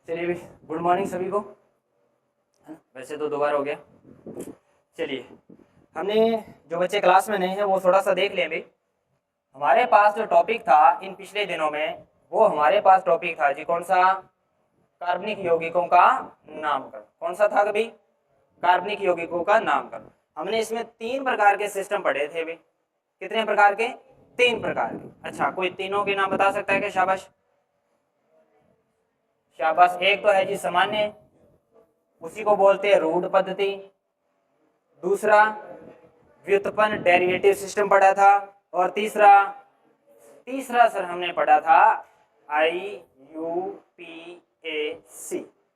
चलिए good morning सभी को, है ना। वैसे तो 2 बार हो गया। चलिए हमने जो बच्चे क्लास में नहीं है वो थोड़ा सा देख लें भाई। हमारे पास जो टॉपिक था इन पिछले दिनों में, वो हमारे पास टॉपिक था जी कौन सा? कार्बनिक यौगिकों का नामकरण। कौन सा था कभी? कार्बनिक यौगिकों का नामकरण। हमने इसमें 3 प्रकार के सिस्टम पढ़े थे भाई। कितने प्रकार के? 3 प्रकार के। अच्छा, कोई तीनों के नाम बता सकता है क्या? शाबाश शाबाश। एक तो है जी सामान्य, उसी को बोलते हैं रूढ़ पद्धति। दूसरा व्युत्पन्न डेरिवेटिव सिस्टम पढ़ा था। और तीसरा सर हमने पढ़ा था IUPAC।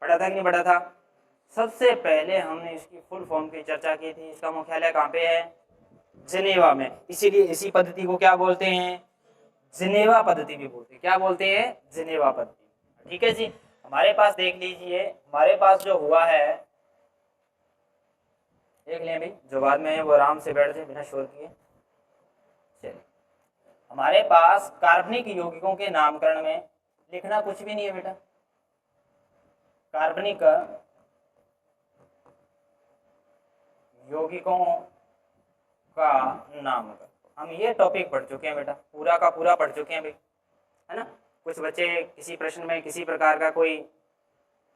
पढ़ा था कि नहीं पढ़ा था? सबसे पहले हमने इसकी फुल फॉर्म की चर्चा की थी। इसका मुख्यालय कहाँ पे है? जिनेवा में। इसीलिए इसी पद्धति को क्या बोलते हैं? जिनेवा पद्धति भी बोलते हैं। क्या बोलते हैं? जिनेवा पद्धति। ठीक है जी। हमारे पास देख लीजिए, हमारे पास जो हुआ है, देख लें भाई, जो बाद में है वो आराम से बैठ जाए बिना शोर किए। चलिए, हमारे पास कार्बनिक यौगिकों के नामकरण में लिखना कुछ भी नहीं है बेटा। कार्बनिक यौगिकों का नामकरण हम ये टॉपिक पढ़ चुके हैं बेटा, पूरा का पूरा पढ़ चुके हैं भाई, है ना। कुछ बच्चे किसी प्रश्न में किसी प्रकार का कोई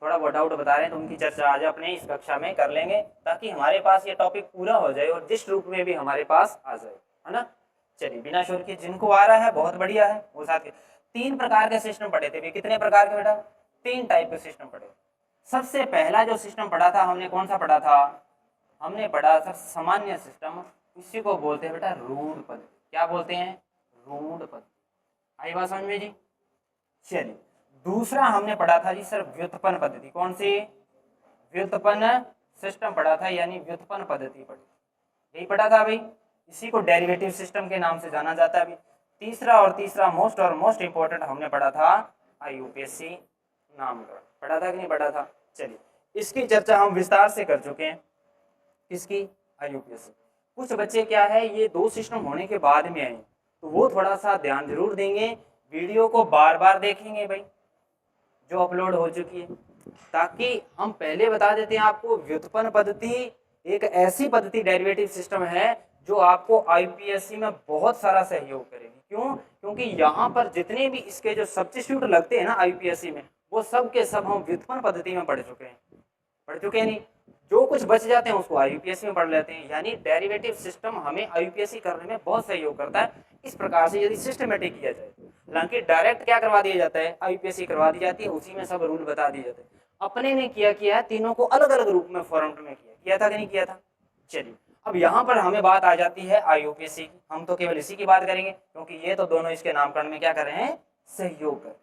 थोड़ा बहुत डाउट बता रहे हैं तो उनकी चर्चा आज अपने इस कक्षा में कर लेंगे, ताकि हमारे पास ये टॉपिक पूरा हो जाए और जिस रूप में भी हमारे पास आ जाए, है ना। चलिए बिना शोर के, जिनको आ रहा है बहुत बढ़िया है, वो साथ के 3 प्रकार के सिस्टम पढ़े थे। कितने प्रकार के बेटा? 3 टाइप के सिस्टम पढ़े। सबसे पहला जो सिस्टम पढ़ा था हमने, कौन सा पढ़ा था? हमने पढ़ा था सामान्य सिस्टम। इसी को बोलते हैं बेटा रूढ़ पद्धति। क्या बोलते हैं? रूढ़ पद्धति। आई बात समझ में जी? चलिए, दूसरा हमने पढ़ा था जी सर व्युत्पन्न पद्धति। कौन सी? व्युत्पन्न सिस्टम पढ़ा था, यानी व्युत्पन्न पद्धति पढ़ी, यही पढ़ा था भाई। इसी को डेरिवेटिव सिस्टम के नाम से जाना जाता है अभी। तीसरा मोस्ट इंपॉर्टेंट हमने पढ़ा था IUPAC नामकरण। पढ़ा था कि नहीं पढ़ा था? चलिए, इसकी चर्चा हम विस्तार से कर चुके हैं। किसकी? IUPAC। कुछ बच्चे क्या है, ये 2 सिस्टम होने के बाद में आए, तो वो थोड़ा सा ध्यान जरूर देंगे, वीडियो को बार बार देखेंगे भाई जो अपलोड हो चुकी है, ताकि हम पहले बता देते हैं आपको, व्युत्पन्न पद्धति एक ऐसी पद्धति, डेरिवेटिव सिस्टम है जो आपको IUPAC में बहुत सारा सहयोग करेगी। क्यों? क्योंकि यहाँ पर जितने भी इसके जो सब्स्टिट्यूट लगते हैं ना IUPAC में, वो सब के सब हम व्युत्पन्न पद्धति में पढ़ चुके हैं नहीं। जो कुछ बच जाते हैं उसको IUPAC में पढ़ लेते हैं, यानी डेरिवेटिव सिस्टम हमें IUPAC करने में बहुत सहयोग करता है। इस प्रकार से यदि सिस्टमेटिक किया जाए, हालांकि डायरेक्ट क्या करवा दिया जाता है, IUPAC करवा दी जाती है, उसी में सब रूल बता दिए जाते हैं। अपने ने किया तीनों को अलग अलग रूप में फॉर्मेट में किया था कि नहीं किया था? चलिए, अब यहाँ पर हमें बात आ जाती है IUPAC की। हम तो केवल इसी की बात करेंगे, क्योंकि ये तो दोनों इसके नामकरण में क्या कर रहे हैं? सहयोग कर।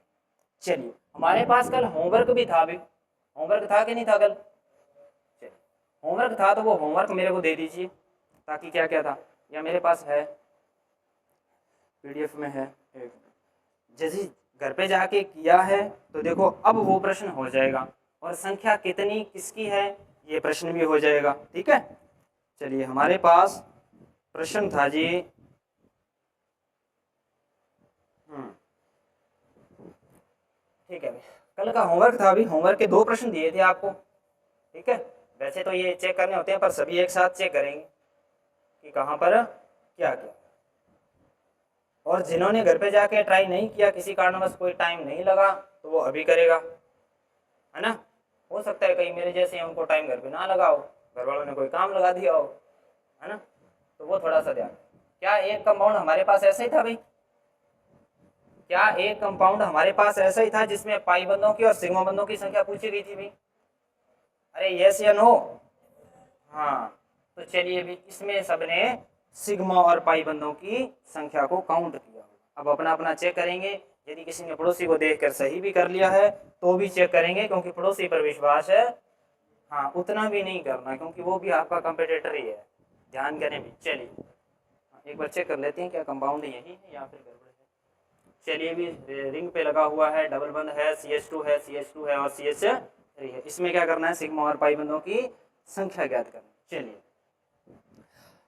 चलिए, हमारे पास कल होमवर्क भी था भी। होमवर्क था कि नहीं था कल? होमवर्क था तो वो होमवर्क मेरे को दे दीजिए, ताकि क्या क्या था, या मेरे पास है PDF में है। जैसे घर पे जाके किया है तो देखो, अब वो प्रश्न हो जाएगा, और संख्या कितनी किसकी है ये प्रश्न भी हो जाएगा। ठीक है, चलिए, हमारे पास प्रश्न था जी, ठीक है, कल का होमवर्क था। अभी होमवर्क के 2 प्रश्न दिए थे आपको। ठीक है, वैसे तो ये चेक करने होते हैं, पर सभी एक साथ चेक करेंगे कि कहाँ पर क्या क्या। और जिन्होंने घर पे जाके ट्राई नहीं किया, किसी कारणवश कोई टाइम नहीं लगा, तो वो अभी करेगा, है ना। हो सकता है कहीं मेरे जैसे उनको टाइम घर पे ना लगा हो, घर वालों ने कोई काम लगा दिया हो, है ना, तो वो थोड़ा सा ध्यान। क्या एक कंपाउंड हमारे पास ऐसा ही था भाई? क्या एक कंपाउंड हमारे पास ऐसा ही था जिसमें पाई बंधों की और सिग्मा बंधों की संख्या पूछी गई थी भाई? अरे यस या नो? हाँ, तो चलिए भी, इसमें सबने सिग्मा और पाई बंधों की संख्या को काउंट किया। अब अपना अपना चेक करेंगे। यदि किसी ने पड़ोसी को देखकर सही भी कर लिया है तो भी चेक करेंगे, क्योंकि पड़ोसी पर विश्वास है। हाँ, उतना भी नहीं करना, क्योंकि वो भी आपका कंपेटिटर ही है, ध्यान करें भी। चलिए, एक बार चेक कर लेते हैं क्या कंपाउंड यही है या फिर गड़बड़ है। चलिए भी, रिंग पे लगा हुआ है, डबल बंद है, CH2 है, CH2 है और CH3 है। इसमें क्या करना है? सिग्मा और पाई बंधों की संख्या ज्ञात करना। चलिए,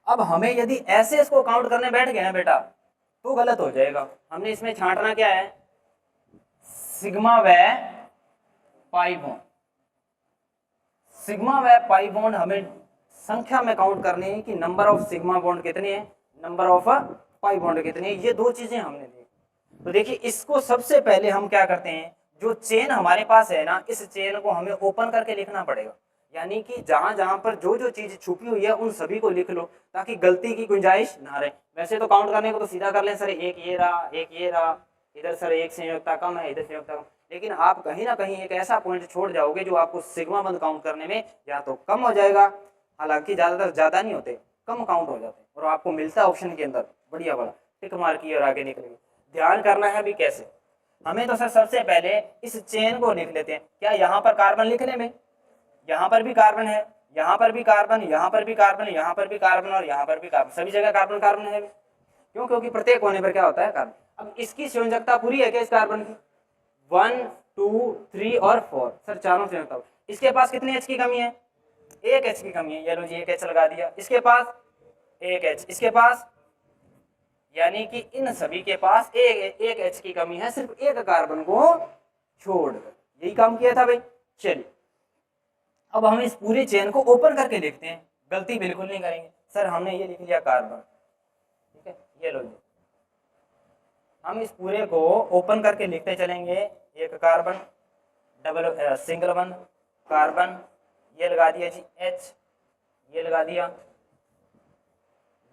अब हमें यदि ऐसे इसको काउंट करने बैठ गए ना बेटा, तो गलत हो जाएगा। हमने इसमें छांटना क्या है? सिग्मा व पाई बॉन्ड। सिग्मा व पाई बॉन्ड हमें संख्या में काउंट करनी है कि नंबर ऑफ सिग्मा बॉन्ड कितने हैं, नंबर ऑफ पाई बॉन्ड कितने हैं, ये दो चीजें हमने दी। तो देखिए इसको सबसे पहले हम क्या करते हैं, जो चेन हमारे पास है ना, इस चेन को हमें ओपन करके लिखना पड़ेगा। यानी कि जहां जहां पर जो जो चीज छुपी हुई है उन सभी को लिख लो ताकि गलती की गुंजाइश ना रहे। वैसे तो काउंट करने को तो सीधा कर लें सर, एक ये रहा, एक ये रहा, इधर सर एक संयोजकता कम है, इधर संयोजकता कम, लेकिन आप कहीं ना कहीं एक ऐसा पॉइंट छोड़ जाओगे जो आपको सिग्मा बंद काउंट करने में या तो कम हो जाएगा, हालांकि ज्यादातर ज्यादा नहीं होते, कम काउंट हो जाते और आपको मिलता है ऑप्शन के अंदर बढ़िया बड़ा टिक मार की और आगे निकलेंगे। ध्यान करना है अभी कैसे, हमें तो सर सबसे पहले इस चेन को लिख लेते हैं। क्या यहाँ पर कार्बन लिखने में, यहाँ पर भी कार्बन है, यहाँ पर भी कार्बन, यहाँ पर भी कार्बन, यहाँ पर भी कार्बन और यहाँ पर भी कार्बन, सभी जगह कार्बन कार्बन है। क्यों? क्योंकि प्रत्येक कोने पर क्या होता है कार्बन। अब इसकी संयोजकता पूरी है क्या इस कार्बन की, 1 2 3 और 4, सर चारों संयोजकता। इसके पास कितने H की कमी है, एक H की कमी है, ये लो जी एक H लगा दिया, इसके पास एक H, इसके पास, यानी कि इन सभी के पास एक H की कमी है, सिर्फ एक कार्बन को छोड़कर, यही काम किया था भाई। चलिए अब हम इस पूरे चेन को ओपन करके देखते हैं, गलती बिल्कुल नहीं करेंगे। सर हमने ये लिख लिया कार्बन, ठीक है, ये लो जी, हम इस पूरे को ओपन करके लिखते चलेंगे। एक कार्बन, डबल सिंगल बंद कार्बन, ये लगा दिया जी H, ये लगा दिया।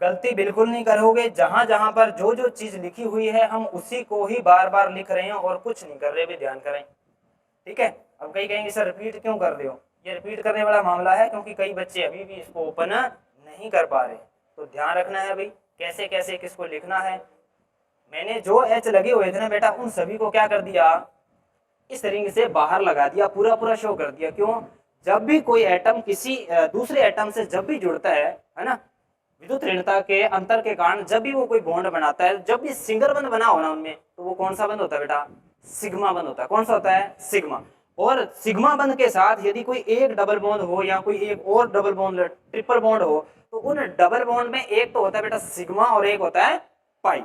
गलती बिल्कुल नहीं करोगे, जहां जहां पर जो जो चीज लिखी हुई है हम उसी को ही बार बार लिख रहे हैं और कुछ नहीं कर रहे, भी ध्यान करें, ठीक है। अब कई कहेंगे सर रिपीट क्यों कर रहे हो, ये रिपीट करने वाला मामला है क्योंकि कई बच्चे अभी भी इसको ओपन नहीं कर पा रहे, तो ध्यान रखना है भाई कैसे कैसे किसको लिखना है। मैंने जो H लगे हुए थे ना बेटा, उन सभी को क्या कर दिया, इस रिंग से बाहर लगा दिया, पूरा पूरा शो कर दिया। क्यों? जब भी कोई एटम किसी दूसरे एटम से जब भी जुड़ता है ना, विद्युत ऋणता के अंतर के कारण जब भी वो कोई बॉन्ड बनाता है, जब भी सिंगल बंध बना हो ना उनमें, तो वो कौन सा बंध होता है बेटा, सिग्मा बंध होता है। कौन सा होता है, सिग्मा। और सिग्मा बंध के साथ यदि कोई एक डबल बॉन्ड हो या कोई एक और डबल बॉन्ड ट्रिपल बॉन्ड हो, तो उन डबल बॉन्ड में एक तो होता है बेटा सिग्मा और एक होता है पाई।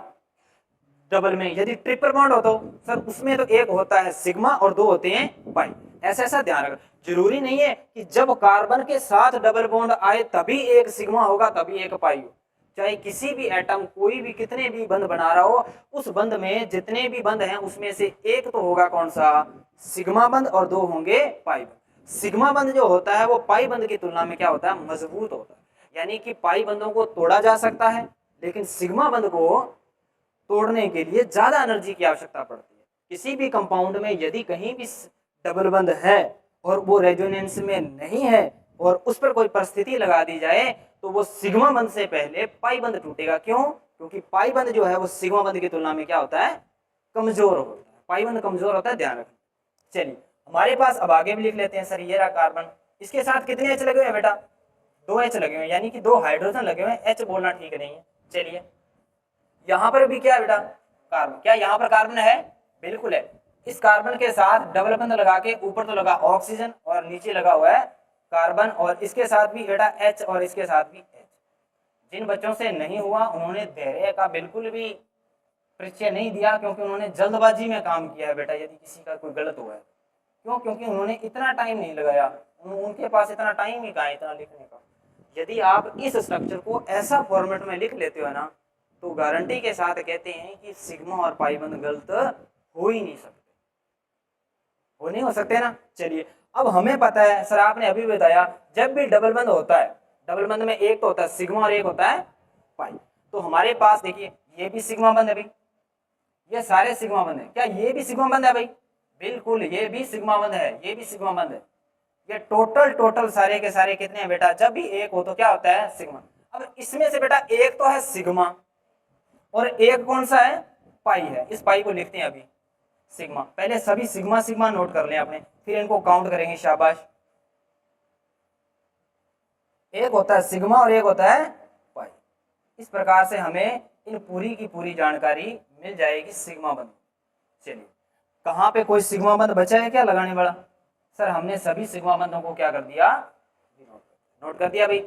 डबल में यदि ट्रिपल बॉन्ड हो तो सर उसमें तो एक होता है सिग्मा और दो होते हैं पाई। ऐसा ऐसा ध्यान रखना, जरूरी नहीं है कि जब कार्बन के साथ डबल बॉन्ड आए तभी एक सिग्मा होगा तभी एक पाई हो। चाहे किसी भी एटम कोई भी कितने भी बंध बना रहा हो, उस बंध में जितने भी बंध हैं उसमें से एक तो होगा कौन सा, सिग्मा बंध, और दो होंगे पाई बंध। सिग्मा बंध जो होता है वो पाई बंध की तुलना में क्या होता है, मजबूत होता है। यानी कि पाई बंधों को तोड़ा जा सकता है, लेकिन सिग्मा बंध को तोड़ने के लिए ज्यादा एनर्जी की आवश्यकता पड़ती है। किसी भी कंपाउंड में यदि कहीं भी डबल बंध है और वो रेजोनेंस में नहीं है और उस पर कोई परिस्थिति लगा दी जाए, तो वो सिग्मा बंध से पहले पाई बंध टूटेगा। क्यों? क्योंकि पाई बंध जो है वो सिग्मा बंध की तुलना में क्या होता है, कमजोर होता है। पाई बंध कमजोर होता है, ध्यान रखना। चलिए हमारे पास अब आगे भी लिख लेते हैं। सर ये रहा कार्बन, इसके साथ कितने H लगे हुए हैं बेटा, 2 H लगे हुए हैं, यानी कि 2 हाइड्रोजन लगे हुए हैं। H बोलना ठीक नहीं है। चलिए यहाँ पर भी क्या है बेटा, कार्बन। क्या यहाँ पर कार्बन है, बिल्कुल है। इस कार्बन के साथ डबल बंध लगा के ऊपर तो लगा ऑक्सीजन और नीचे लगा हुआ है कार्बन, और इसके साथ भी बेटा H और इसके साथ भी H। जिन बच्चों से नहीं हुआ उन्होंने धैर्य का बिल्कुल भी परिचय नहीं दिया, क्योंकि उन्होंने जल्दबाजी में काम किया है बेटा। यदि किसी का कोई गलत हुआ है, क्यों? क्योंकि उन्होंने इतना टाइम नहीं लगाया, उनके पास इतना टाइम ही कहाँ है इतना लिखने का। यदि आप इस स्ट्रक्चर को ऐसा फॉर्मेट में लिख लेते हो ना, तो गारंटी के साथ कहते हैं कि सिग्मा और पाई बंध गलत हो ही नहीं सकते, वो नहीं हो सकते ना। चलिए अब हमें पता है, सर आपने अभी बताया, जब भी डबल बंध होता है, डबल बंध में एक तो होता है सिग्मा और एक होता है पाई। तो हमारे पास देखिए ये भी सिग्मा बंध है भाई, ये सारे सिग्मा बंध है। क्या ये भी सिग्मा बंध है भाई? बिल्कुल, ये भी सिग्मा बंध है, ये भी सिग्मा बंध है। ये टोटल सारे के सारे कितने हैं बेटा, जब भी एक हो तो क्या होता है, सिग्मा। अब इसमें से बेटा एक तो है सिग्मा और एक कौन सा है, पाई है। इस पाई को लिखते हैं अभी सिग्मा। पहले सभी सिग्मा सिग्मा नोट कर लें आपने, फिर इनको काउंट करेंगे, शाबाश। एक होता है सिग्मा और एक होता है पाई। इस प्रकार से हमें इन पूरी की पूरी जानकारी मिल जाएगी सिग्मा बंध। चलिए कहाँ पे कोई सिग्मा बंध बचा है क्या लगाने वाला? सर हमने सभी सिग्मा बंधों को क्या कर दिया, नोट कर दिया भाई।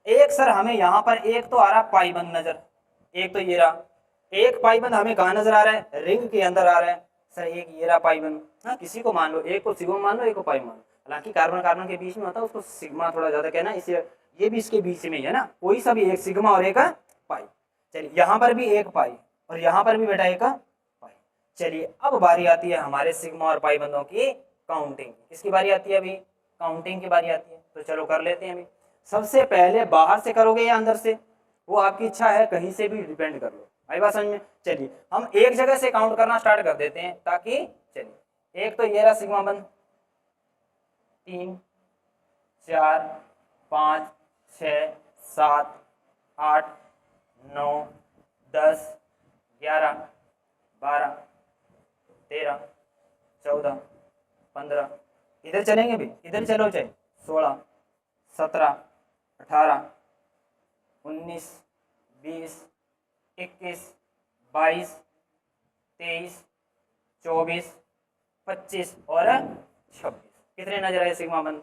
एक सर हमें यहाँ पर एक तो आ रहा पाई बंध नजर, एक तो ये रहा। एक पाई बंध हमें कहाँ नजर आ रहा है, रिंग के अंदर आ रहा है। सर एक ये रहा पाई बंद, हाँ किसी को मान लो, एक को सिग्मा मान लो, एक को पाई मान लो, हालांकि कार्बन कार्बन के बीच में होता है उसको सिग्मा थोड़ा ज्यादा कहना, इसे ये भी इसके बीच में ही है ना, कोई सा भी एक सिग्मा और एक पाई। चलिए यहाँ पर भी एक पाई और यहाँ पर भी बेटा एक पाई। चलिए अब बारी आती है हमारे सिग्मा और पाई बंदों की काउंटिंग। किसकी बारी आती है अभी? काउंटिंग की बारी आती है। तो चलो कर लेते हैं अभी। सबसे पहले बाहर से करोगे या अंदर से, वो आपकी इच्छा है, कहीं से भी डिपेंड कर लो। आई बात समझ में? चलिए हम एक जगह से काउंट करना स्टार्ट कर देते हैं, ताकि चलिए एक तो ये रहा सिग्मा बंद 3 4 5 6 7 8 9 10 11 12 13 14 15, इधर चलेंगे भी, इधर चलो चाहे 16 17 18 19 20 21 22 23 24 25 और 26। कितने नजर आए सिग्मा बंद?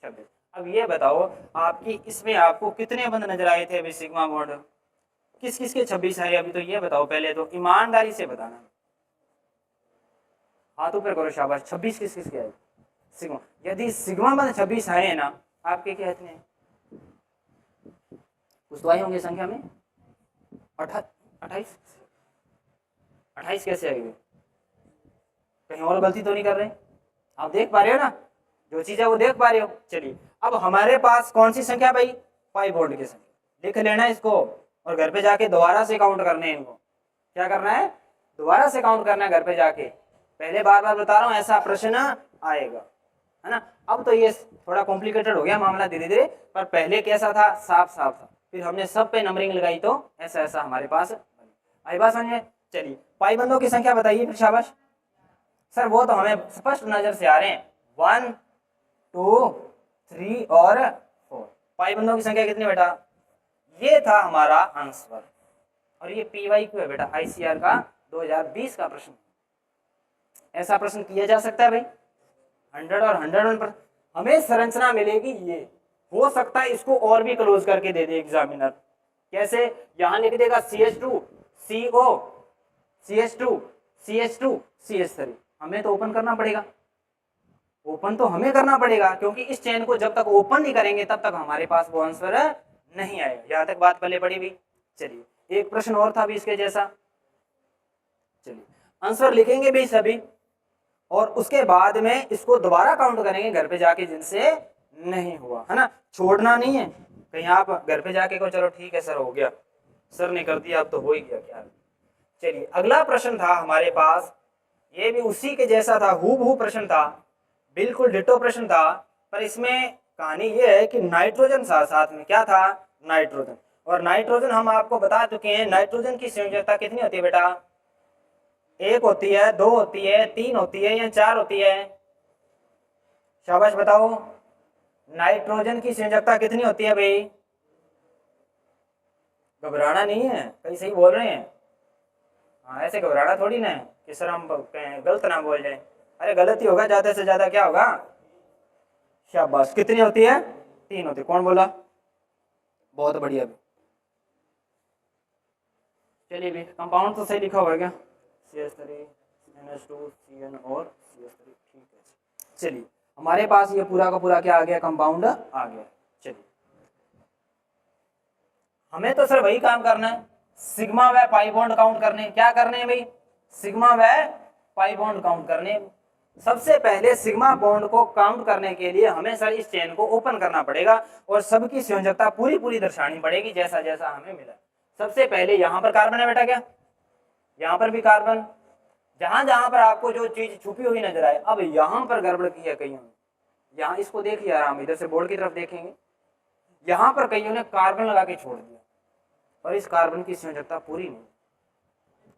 26। अब ये बताओ आपकी इसमें आपको कितने बंद नजर आए थे अभी सिग्मा बॉन्ड? किस किस के 26 आए अभी? तो ये बताओ पहले, तो ईमानदारी से बताना। हाथ ऊपर करो, शाबाश। 26 किस किस के आए सिग्मा? यदि सिग्मा बंद 26 आए ना आपके, क्या इतने कुछ तो आए होंगे संख्या में 28। 28 कैसे आएगी? कहीं और गलती तो नहीं कर रहे? आप देख पा रहे हो ना, जो चीज है वो देख पा रहे हो। चलिए अब हमारे पास कौन सी संख्या भाई? पाई बॉन्ड की संख्या। लिख लेना इसको और घर पे जाके दोबारा से काउंट करने हैं इनको। क्या करना है? दोबारा से काउंट करना है घर पे जाके। पहले बार बार बता रहा हूँ, ऐसा प्रश्न आएगा, है ना। अब तो ये थोड़ा कॉम्प्लिकेटेड हो गया मामला धीरे धीरे, पर पहले कैसा था? साफ साफ था। फिर हमने सब पे नंबरिंग लगाई तो ऐसा ऐसा हमारे पास आई बात समझ में? चलिए पाई बंदों की संख्या बताइए फिर, शाबाश। सर वो तो हमें स्पष्ट नजर से आ रहे हैं, 1 2 3 और 4। पाई बंदों की संख्या कितनी बेटा? ये था हमारा आंसर। और ये PYQ है बेटा, ICR का 2020 का प्रश्न। ऐसा प्रश्न किया जा सकता है भाई, 100 और 101%। हमें संरचना मिलेगी, ये हो सकता है इसको और भी क्लोज करके दे दे एग्जामिनर। कैसे? यहां लिख देगा CH2 CO CH2 CH2 CH3। हमें तो ओपन करना पड़ेगा, ओपन तो हमें करना पड़ेगा, क्योंकि इस चेन को जब तक ओपन नहीं करेंगे तब तक हमारे पास वो आंसर नहीं आएगा। यहां तक बात पहले पड़ी भी। चलिए एक प्रश्न और था भी इसके जैसा। चलिए आंसर लिखेंगे भी सभी, और उसके बाद में इसको दोबारा काउंट करेंगे घर पे जाके, जिनसे नहीं हुआ, है ना। छोड़ना नहीं है कहीं आप घर पे जाके को चलो ठीक है सर हो गया, सर ने कर दिया अब तो हो ही गया क्या। चलिए अगला प्रश्न था हमारे पास, ये भी उसी के जैसा था, हूबहू प्रश्न था, बिल्कुल डिटो प्रश्न था। पर इसमें कहानी ये है कि नाइट्रोजन साथ में क्या था? नाइट्रोजन। और नाइट्रोजन हम आपको बता चुके हैं, नाइट्रोजन की संयोजकता कितनी होती है बेटा? 1 होती है, 2 होती है, 3 होती है या 4 होती है? शाबाश बताओ, नाइट्रोजन की संयोजकता कितनी होती है भाई? घबराना नहीं है, कहीं सही बोल रहे हैं। हाँ ऐसे घबराना थोड़ी ना है कि सर हम गलत ना बोल जाए। अरे गलत ही होगा, ज्यादा से ज्यादा क्या होगा? शाबाश। कितनी होती है? 3 होती है। कौन बोला? बहुत बढ़िया भी। चलिए भी कंपाउंड तो सही लिखा हुआ है क्या? CH3 NH2 CN और CH3, ठीक है। चलिए हमारे पास ये पूरा का पूरा क्या आ गया? कंपाउंड आ गया। चलिए हमें तो सर वही काम करना है, सिग्मा व पाई बॉन्ड काउंट करने। क्या करने हैं भाई? सिग्मा व पाई बॉन्ड काउंट करने। सबसे पहले सिग्मा बॉन्ड को काउंट करने के लिए हमें सर इस चेन को ओपन करना पड़ेगा और सबकी संयोजकता पूरी पूरी दर्शानी पड़ेगी जैसा जैसा हमें मिला। सबसे पहले यहाँ पर कार्बन है बेटा, क्या यहाँ पर भी कार्बन? जहां जहां पर आपको जो चीज छुपी हुई नजर आए। अब यहाँ पर गड़बड़ की है कईयों ने, यहाँ इसको देखिए आराम, इधर से बोर्ड की तरफ देखेंगे, यहाँ पर कईयों ने कार्बन लगा के छोड़ दिया और इस कार्बन की संयोजकता पूरी नहीं।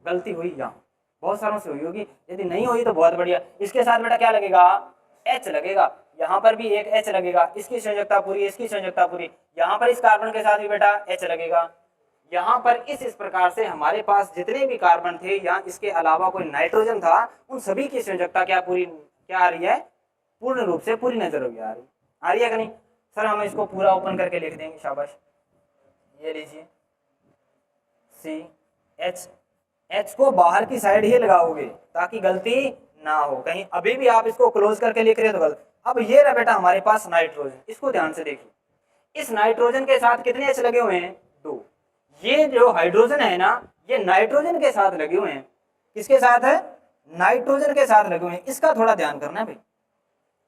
गलती हुई यहाँ, बहुत सारों से हुई होगी, यदि नहीं हुई तो बहुत बढ़िया। इसके साथ बेटा क्या लगेगा? H लगेगा। यहाँ पर भी एक H लगेगा, इसकी संयोजकता पूरी, इसकी संयोजकता पूरी। यहाँ पर इस कार्बन के साथ भी बेटा H लगेगा। यहाँ पर इस प्रकार से हमारे पास जितने भी कार्बन थे, यहाँ इसके अलावा कोई नाइट्रोजन था, उन सभी की संयोजकता क्या पूरी, क्या आ रही है? पूर्ण रूप से पूरी नजर होगी। आ रही है कि नहीं? सर हम इसको पूरा ओपन करके लिख देंगे, शाबाश। ये लीजिए CH H को बाहर की साइड ही लगाओगे ताकि गलती ना हो, कहीं अभी भी आप इसको क्लोज करके लिख रहे हो तो गलत। अब ये रहा बेटा हमारे पास नाइट्रोजन, इसको ध्यान से देखिए। इस नाइट्रोजन के साथ कितने H लगे हुए हैं? 2। ये जो हाइड्रोजन है ना, ये नाइट्रोजन के साथ लगे हुए हैं। किसके साथ है? नाइट्रोजन के साथ लगे हुए हैं। इसका थोड़ा ध्यान करना है भाई।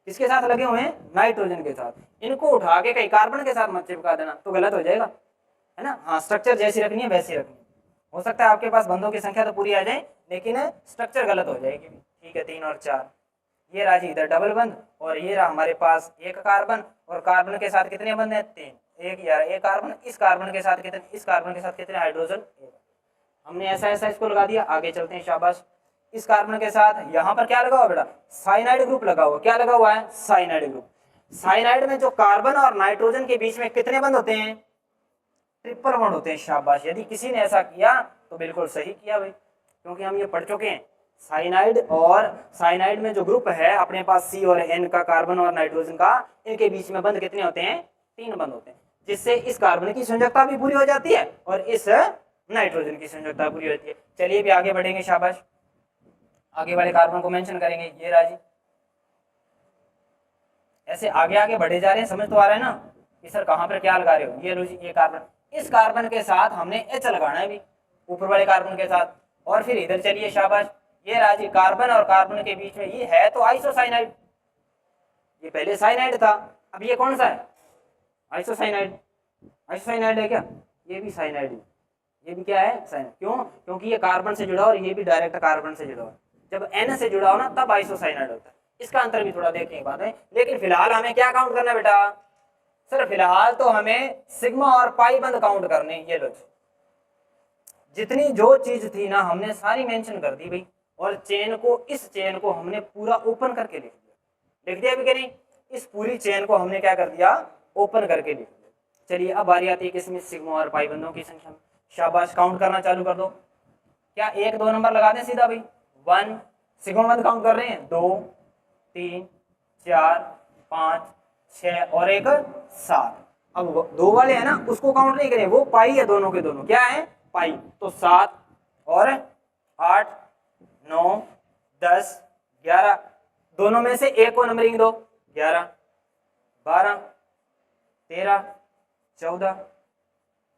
किसके साथ लगे हुए हैं? नाइट्रोजन के साथ। इनको उठा के कहीं कार्बन के साथ मत चिपका देना, तो गलत हो जाएगा, है ना। हाँ, स्ट्रक्चर जैसी रखनी है वैसी रखनी है। हो सकता है आपके पास बंधों की संख्या तो पूरी आ जाए लेकिन स्ट्रक्चर गलत हो जाएगी। ठीक है, 3 और 4। ये रहा जी इधर डबल बंध, और ये रहा हमारे पास एक कार्बन, और कार्बन के साथ कितने बंध हैं? 3। एक कार्बन, इस कार्बन के साथ कितने, इस कार्बन के साथ कितने हाइड्रोजन? हमने ऐसा इसको लगा दिया। आगे चलते हैं, शाबाश। इस कार्बन के साथ यहाँ पर क्या लगा हुआ बेटा? साइनाइड ग्रुप लगा हुआ। क्या लगा हुआ है? Cyanide group. साइनाइड में जो कार्बन और नाइट्रोजन के बीच में कितने बंध होते हैं? ट्रिपल बॉन्ड होते हैं। शाबाश, यदि किसी ने ऐसा किया तो बिल्कुल सही किया भाई, क्योंकि हम ये पढ़ चुके हैं। साइनाइड और साइनाइड में जो ग्रुप है अपने पास C और N का, कार्बन और नाइट्रोजन का, इनके बीच में बंध कितने होते हैं? 3 बंध होते हैं, जिससे इस कार्बन की संयोजकता भी पूरी हो जाती है और इस नाइट्रोजन की संयोजकता पूरी होती है। चलिए भी आगे बढ़ेंगे, शाबाश। आगे वाले कार्बन को मेंशन करेंगे। ये राजी, ऐसे आगे आगे बढ़े जा रहे हैं। समझ तो आ रहा है ना कि सर कहाँ पर क्या लगा रहे हो? ये लो जी, ये कार्बन, इस कार्बन के साथ हमने H लगाना है भी, ऊपर वाले कार्बन के साथ। और फिर इधर चलिए, शाबाश। ये राजी, कार्बन और कार्बन के बीच में ये है तो आइसोसाइनाइड। ये पहले साइनाइड था, अब ये कौन सा है? आइसोसाइनाइड। आइसोसाइनाइड है क्या? ये भी साइनाइड है, ये भी क्या है? साइनाइड। क्यों? क्योंकि ये कार्बन से जुड़ा और ये भी डायरेक्ट कार्बन से जुड़ा हो। जब N से जुड़ा हो ना तब आइसोसाइनाइड होता है। इसका अंतर भी थोड़ा देखने की बात है, लेकिन फिलहाल हमें क्या काउंट करना है बेटा? सर फिलहाल तो हमें सिग्मा और पाई बंद काउंट करने। ये लो, जितनी जो चीज थी ना हमने सारी मेंशन कर दी भाई, और चेन को, इस चेन को हमने पूरा ओपन करके लिख दिया। लिख दिया भी कि नहीं? इस पूरी चेन को हमने क्या कर दिया? ओपन करके लिख दिया। चलिए अब बारी आती है किसमें? सिग्मा और पाई बंधों की संख्या में। शाबाश, काउंट करना चालू कर दो। क्या 1 2 नंबर लगा दें सीधा भाई? 1 सिग्मा बंध काउंट कर रहे हैं, 2 3 4 5 6 और 1 7। अब 2 वाले है ना उसको काउंट नहीं करें, वो पाई है, दोनों के दोनों क्या है? पाई। तो 7 और 8 9 10 11, दोनों में से एक को नंबरिंग दो। 11 12 13 14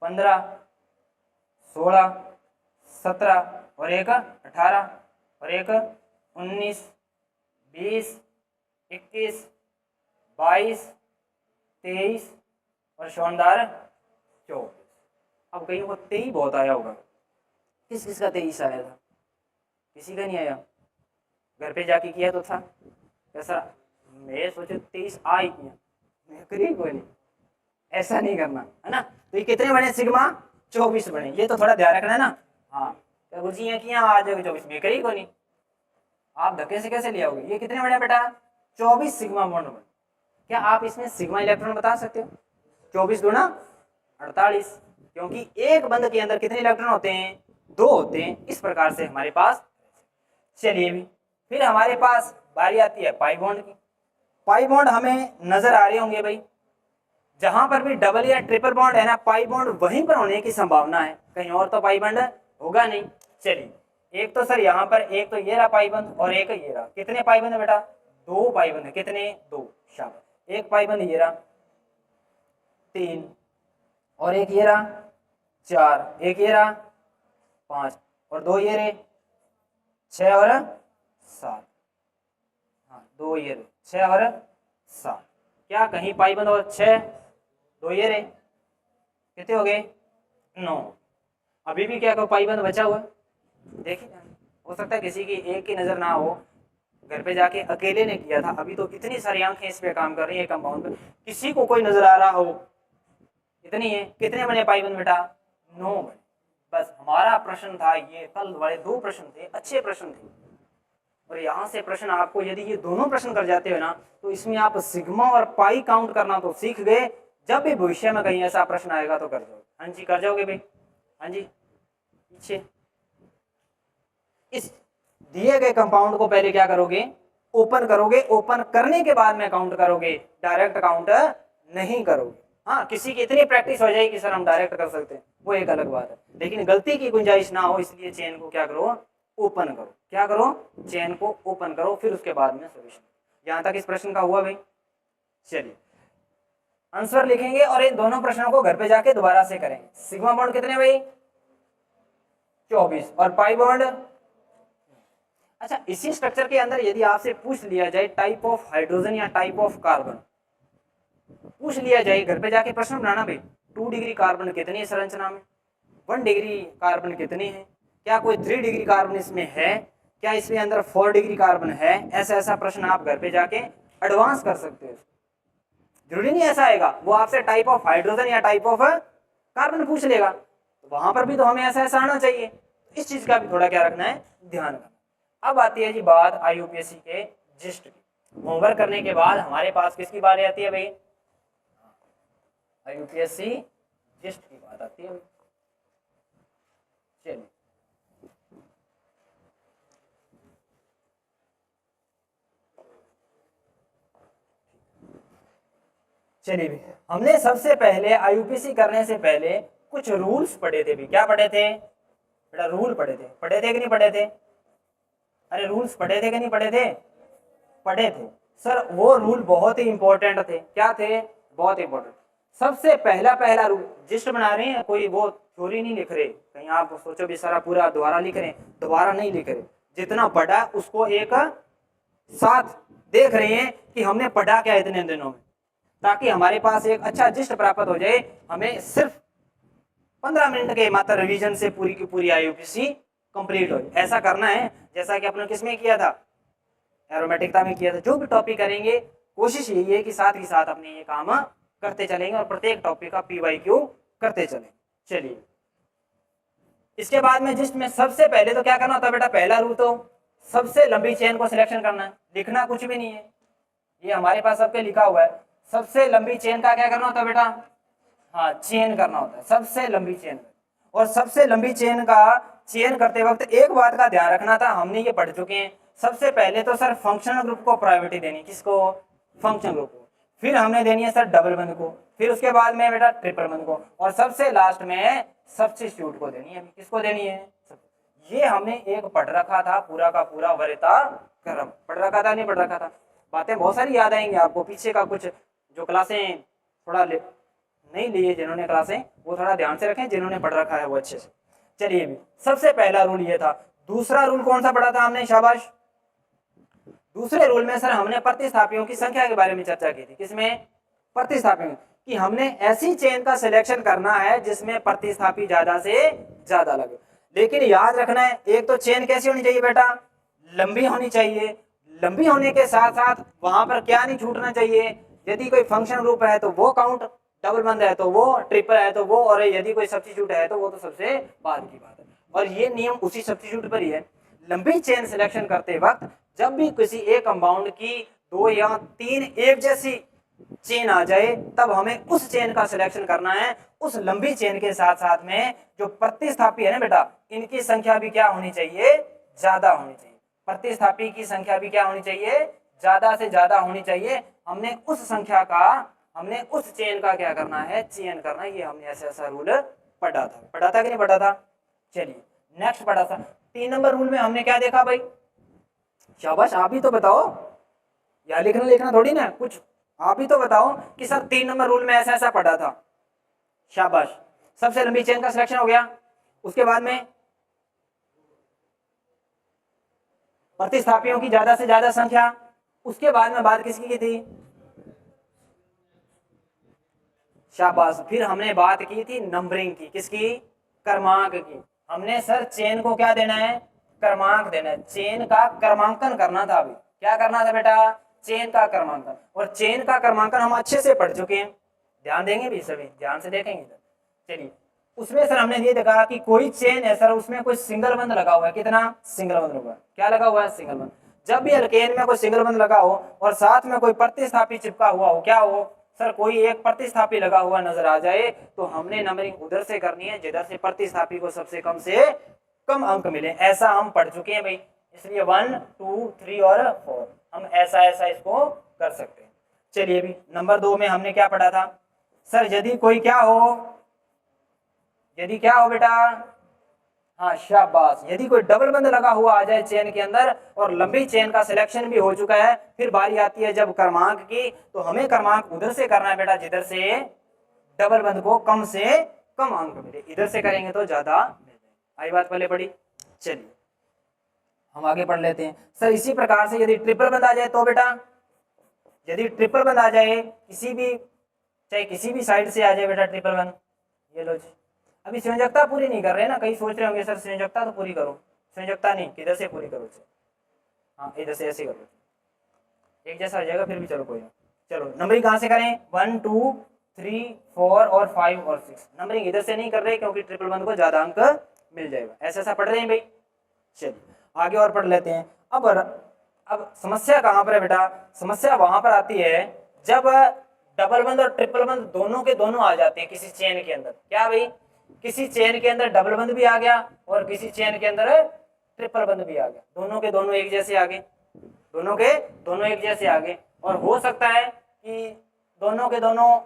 15 16 17 और 1 18 और 1 19 20 21 22 23 और शानदार 24। अब कहीं को 23 बहुत आया होगा। किस किस का 23 आया था? किसी का नहीं आया? घर पे जाके किया तो था कैसा? मैं सोचे 23 आ ही किया, मैं करी कोई नहीं। ऐसा नहीं करना है ना। तो ये कितने बने? सिग्मा 24 बने। ये तो थोड़ा ध्यान रखना है ना। हाँ, गुरुजी ये किया आ जाएगा 24, मैं करी कोई नहीं। आप धक्के से कैसे ले आओगे? ये कितने बने बेटा? 24 सिग्मा बॉन्ड बने। क्या आप इसमें सिग्मा इलेक्ट्रॉन बता सकते हो? 24 दूना 48, क्योंकि एक बंध के अंदर कितने इलेक्ट्रॉन होते हैं? 2 होते हैं। इस प्रकार से हमारे पास। चलिए भी फिर हमारे पास बारी आती है पाई बॉन्ड की। पाई बॉन्ड हमें नजर आ रहे होंगे भाई, जहां पर भी डबल या ट्रिपल बॉन्ड है ना, पाई बॉन्ड वहीं पर होने की संभावना है, कहीं और तो पाई बॉन्ड होगा नहीं। चलिए, एक तो सर यहाँ पर, एक तो ये रहा पाई बंध और एक ये रहा। कितने पाई बंध बेटा? 2 पाई बंध। कितने? 2। शाबाश। एक पाई बंध ये रहा 3, और एक ये रहा 4, एक ये रहा 5, और 2 ये रहे 6 और 7। हाँ, 2 ये रहे 6 और 7। क्या कहीं पाई बंध और 6, 2 ये रहे, कितने हो गए? 9। अभी भी क्या पाई बंध बचा हुआ? देखिए, हो सकता है किसी की एक की नजर ना हो, घर पे जाके अकेले ने किया था। अभी तो इतनी सारी आंखें इस पे काम कर रही है कंपाउंड पे, किसी को कोई नजर आ रहा हो? इतनी है। कितने बने पाई बंध बेटा? 9 बने। बस हमारा प्रश्न था ये, कल वाले 2 प्रश्न थे, अच्छे प्रश्न थे। और यहाँ से प्रश्न आपको, यदि ये दोनों प्रश्न कर जाते हो ना, तो इसमें आप सिग्मा और पाई काउंट करना तो सीख गए। जब भी भविष्य में कहीं ऐसा प्रश्न आएगा तो कर जाओगे। हाँ जी, कर जाओगे भाई। हाँ जी, पीछे इस दिए गए कंपाउंड को पहले क्या करोगे? ओपन करोगे। ओपन करने के बाद में काउंट करोगे, डायरेक्ट काउंट नहीं करोगे। हाँ, किसी की इतनी प्रैक्टिस हो जाएगी कि सर हम डायरेक्ट कर सकते हैं, वो एक अलग बात है, लेकिन गलती की गुंजाइश ना हो इसलिए चेन को क्या करो, ओपन करो। क्या करो, चेन को ओपन करो, फिर उसके बाद में सॉल्यूशन। यहां तक इस प्रश्न का हुआ भाई। चलिए आंसर लिखेंगे और इन दोनों प्रश्नों को घर पे जाके दोबारा से करेंगे। सिग्मा बॉन्ड कितने भाई, 24, और पाई बॉन्ड। अच्छा, इसी स्ट्रक्चर के अंदर यदि आपसे पूछ लिया जाए टाइप ऑफ हाइड्रोजन या टाइप ऑफ कार्बन, पूछ लिया जाए, घर पे जाके प्रश्न बनाना भाई, 2 डिग्री कार्बन कितनी है संरचना में, 1 डिग्री कार्बन कितनी है, क्या कोई 3 डिग्री कार्बन इसमें है, क्या इसमें अंदर 4 डिग्री कार्बन है, ऐसा ऐसा प्रश्न आप घर पे जाके एडवांस कर सकते हो। जरूरी नहीं ऐसा आएगा, वो आपसे टाइप ऑफ हाइड्रोजन या टाइप ऑफ कार्बन पूछ लेगा, तो वहां पर भी तो हमें ऐसा ऐसा आना चाहिए। इस चीज का भी थोड़ा क्या रखना है, ध्यान रखना। अब आती है जी बात आईयूपीएससी के जिस्ट की। होमवर्क करने के बाद हमारे पास किसकी बारी आती है भाई, आईयूपीएससी जिस्ट की बात आती है। चलिए चलिए भी, हमने सबसे पहले आईयूपीएससी करने से पहले कुछ रूल्स पढ़े थे भी। क्या पढ़े थे बेटा, रूल पढ़े थे। पढ़े थे कि नहीं पढ़े थे, अरे रूल्स पढ़े थे कि नहीं पढ़े थे, पढ़े थे सर। वो रूल बहुत ही इंपॉर्टेंट थे। क्या थे, बहुत इंपॉर्टेंट। सबसे पहला रूल, जिस्ट बना रहे हैं, कोई वो थ्योरी नहीं लिख रहे, कहीं आप सोचो भी सारा पूरा दोबारा लिख रहे हैं, दोबारा नहीं लिख रहे। जितना पढ़ा उसको एक साथ देख रहे हैं कि हमने पढ़ा क्या इतने दिनों में, ताकि हमारे पास एक अच्छा जिस्ट प्राप्त हो जाए। हमें सिर्फ 15 मिनट के मात्र रिवीजन से पूरी की पूरी आईयूपीएससी कंप्लीट हो। ऐसा करना है जैसा कि अपने किसमें किया था, एरोमेटिकता में किया था। जो भी टॉपिक करेंगे कोशिश यही है कि साथ ही साथ अपने ये काम करते चलेंगे और प्रत्येक टॉपिक का पीवाईक्यू करते चलेंगे। चलिए इसके बाद में जिस्ट में सबसे पहले तो क्या करना होता है बेटा, पहला रूल तो सबसे लंबी चेन को सिलेक्शन करना है। लिखना कुछ भी नहीं है, ये हमारे पास सबके लिखा हुआ है। सबसे लंबी चेन का क्या करना होता है बेटा, हाँ चेन करना होता है, सबसे लंबी चेन। और सबसे लंबी चेन का चेन करते वक्त एक बात का ध्यान रखना था, हमने ये पढ़ चुके हैं। सबसे पहले तो सर फंक्शनल ग्रुप को प्रायोरिटी देनी, किसको, फंक्शनल ग्रुप को। फिर हमने देनी है सर डबल बंद को, फिर उसके बाद में बेटा ट्रिपल बंद को, और सबसे लास्ट में सब्स्टिट्यूट को देनी है। किसको देनी है, ये हमने एक पढ़ रखा था पूरा का पूरा वरिता क्रम। पढ़ रखा था नहीं पढ़ रखा था, बातें बहुत सारी याद आएंगी आपको। पीछे का कुछ जो क्लासें थोड़ा नहीं लिए जिन्होंने क्लासें, वो थोड़ा ध्यान से रखें, जिन्होंने पढ़ रखा है वो अच्छे से। चलिए भी सबसे पहला रूल ये था। दूसरा रूल कौन सा पढ़ा था हमने, शाबाश। दूसरे रूल में सर हमने प्रतिस्थापियों की संख्या के बारे में चर्चा की थी। किसमें, प्रतिस्थापियों कि हमने ऐसी चेन का सिलेक्शन करना है जिसमें प्रतिस्थापी ज्यादा से ज्यादा लगे। लेकिन याद रखना है, एक तो चेन कैसी होनी चाहिए बेटा, लंबी होनी चाहिए। लंबी होने के साथ साथ वहां पर क्या नहीं छूटना चाहिए, यदि कोई फंक्शन ग्रुप है तो वो काउंट, डबल बंद है तो वो, ट्रिपल है तो वो, और यदि कोई सब्स्टिट्यूट है तो वो तो सबसे बाद की बात है। और ये नियम उसी सब्स्टिट्यूट पर ही है। लंबी चेन सिलेक्शन करते वक्त जब भी किसी एक कंपाउंड की 2 या 3 एक जैसी चेन आ जाए, तब हमें उस चेन का सिलेक्शन करना है। उस लंबी चेन के साथ साथ में जो प्रतिस्थापी है ना बेटा, इनकी संख्या भी क्या होनी चाहिए, ज्यादा होनी चाहिए। प्रतिस्थापी की संख्या भी क्या होनी चाहिए, ज्यादा से ज्यादा होनी चाहिए। हमने उस संख्या का, हमने उस चेन का क्या करना है, चयन करना है। ये हमने ऐसा ऐसा रूल पढ़ा था कि नहीं पढ़ा था। चलिए नेक्स्ट पढ़ा था 3 नंबर रूल में हमने क्या देखा भाई, शाबाश आप ही तो बताओ, या लिखना लिखना थोड़ी ना कुछ, आप ही तो बताओ कि सर 3 नंबर रूल में ऐसा ऐसा पढ़ा था। शाबाश, सबसे लंबी चेन का सिलेक्शन हो गया। उसके बाद में प्रतिस्थापियों की ज्यादा से ज्यादा संख्या। उसके बाद में बात किसकी की थी, शाबाश, फिर हमने बात की थी नंबरिंग की, किसकी, क्रमांक की। हमने सर चेन को क्या देना है, क्रमांक देना है। चेन का क्रमांकन करना था। अभी क्या करना था बेटा, चेन का क्रमांकन। और चेन का क्रमांकन हम अच्छे से पढ़ चुके हैं, ध्यान देंगे भी, सभी ध्यान से देखेंगे। चलिए उसमें सर हमने ये देखा कि कोई चेन है सर, उसमें कोई सिंगल बंद लगा हुआ है। कितना, सिंगल बंद लगा, क्या लगा हुआ है, सिंगल बंद। जब भी अल्केन में कोई सिंगल बंद लगा हो और साथ में कोई प्रतिस्थापी चिपका हुआ हो, क्या हो सर, कोई एक प्रतिस्थापी लगा हुआ नजर आ जाए, तो हमने नंबरिंग उधर से करनी है जिधर से प्रतिस्थापी को सबसे कम से कम अंक मिले। ऐसा हम पढ़ चुके हैं भाई, इसलिए 1, 2, 3 और 4 हम ऐसा ऐसा इसको कर सकते हैं। चलिए भी नंबर 2 में हमने क्या पढ़ा था सर, यदि कोई क्या हो, यदि क्या हो बेटा, हाँ शाबाश, यदि कोई डबल बंद लगा हुआ आ जाए चेन के अंदर और लंबी चेन का सिलेक्शन भी हो चुका है, फिर बारी आती है जब क्रमांक की, तो हमें क्रमांक उधर से करना है बेटा जिधर से डबल बंद को कम से कम अंक मिले, इधर से करेंगे तो ज्यादा मिल जाए। आई बात पहले पढ़ी, चलिए हम आगे पढ़ लेते हैं। सर इसी प्रकार से यदि ट्रिपल बंद आ जाए तो बेटा, यदि ट्रिपल बंद आ जाए किसी भी, चाहे किसी भी साइड से आ जाए बेटा ट्रिपल बंद, ये लो जी। अभी संयोजकता पूरी नहीं कर रहे ना, कहीं सोच रहे होंगे सर संयोजकता तो पूरी करो, संयोजकता नहीं, किधर से पूरी करो, हाँ इधर से ऐसे करो, एक जैसा आ जाएगा फिर भी, चलो कोई ना। चलो नंबरिंग कहाँ से करें, 1 2 3 4 और 5 और 6, नंबरिंग इधर से नहीं कर रहे क्योंकि ट्रिपल बंद को ज्यादा अंक मिल जाएगा, ऐसा ऐसा पढ़ रहे हैं भाई। चलिए आगे और पढ़ लेते हैं। अब समस्या कहाँ पर है बेटा, समस्या वहां पर आती है जब डबल बंद और ट्रिपल बंद दोनों के दोनों आ जाते हैं किसी चेन के अंदर। क्या भाई, किसी चेन के अंदर डबल बंद भी आ गया और किसी चेन के अंदर ट्रिपल बंद भी आ गया, दोनों के दोनों एक जैसे आ गए, दोनों के दोनों एक जैसे आ गए। और हो सकता है कि दोनों के दोनों,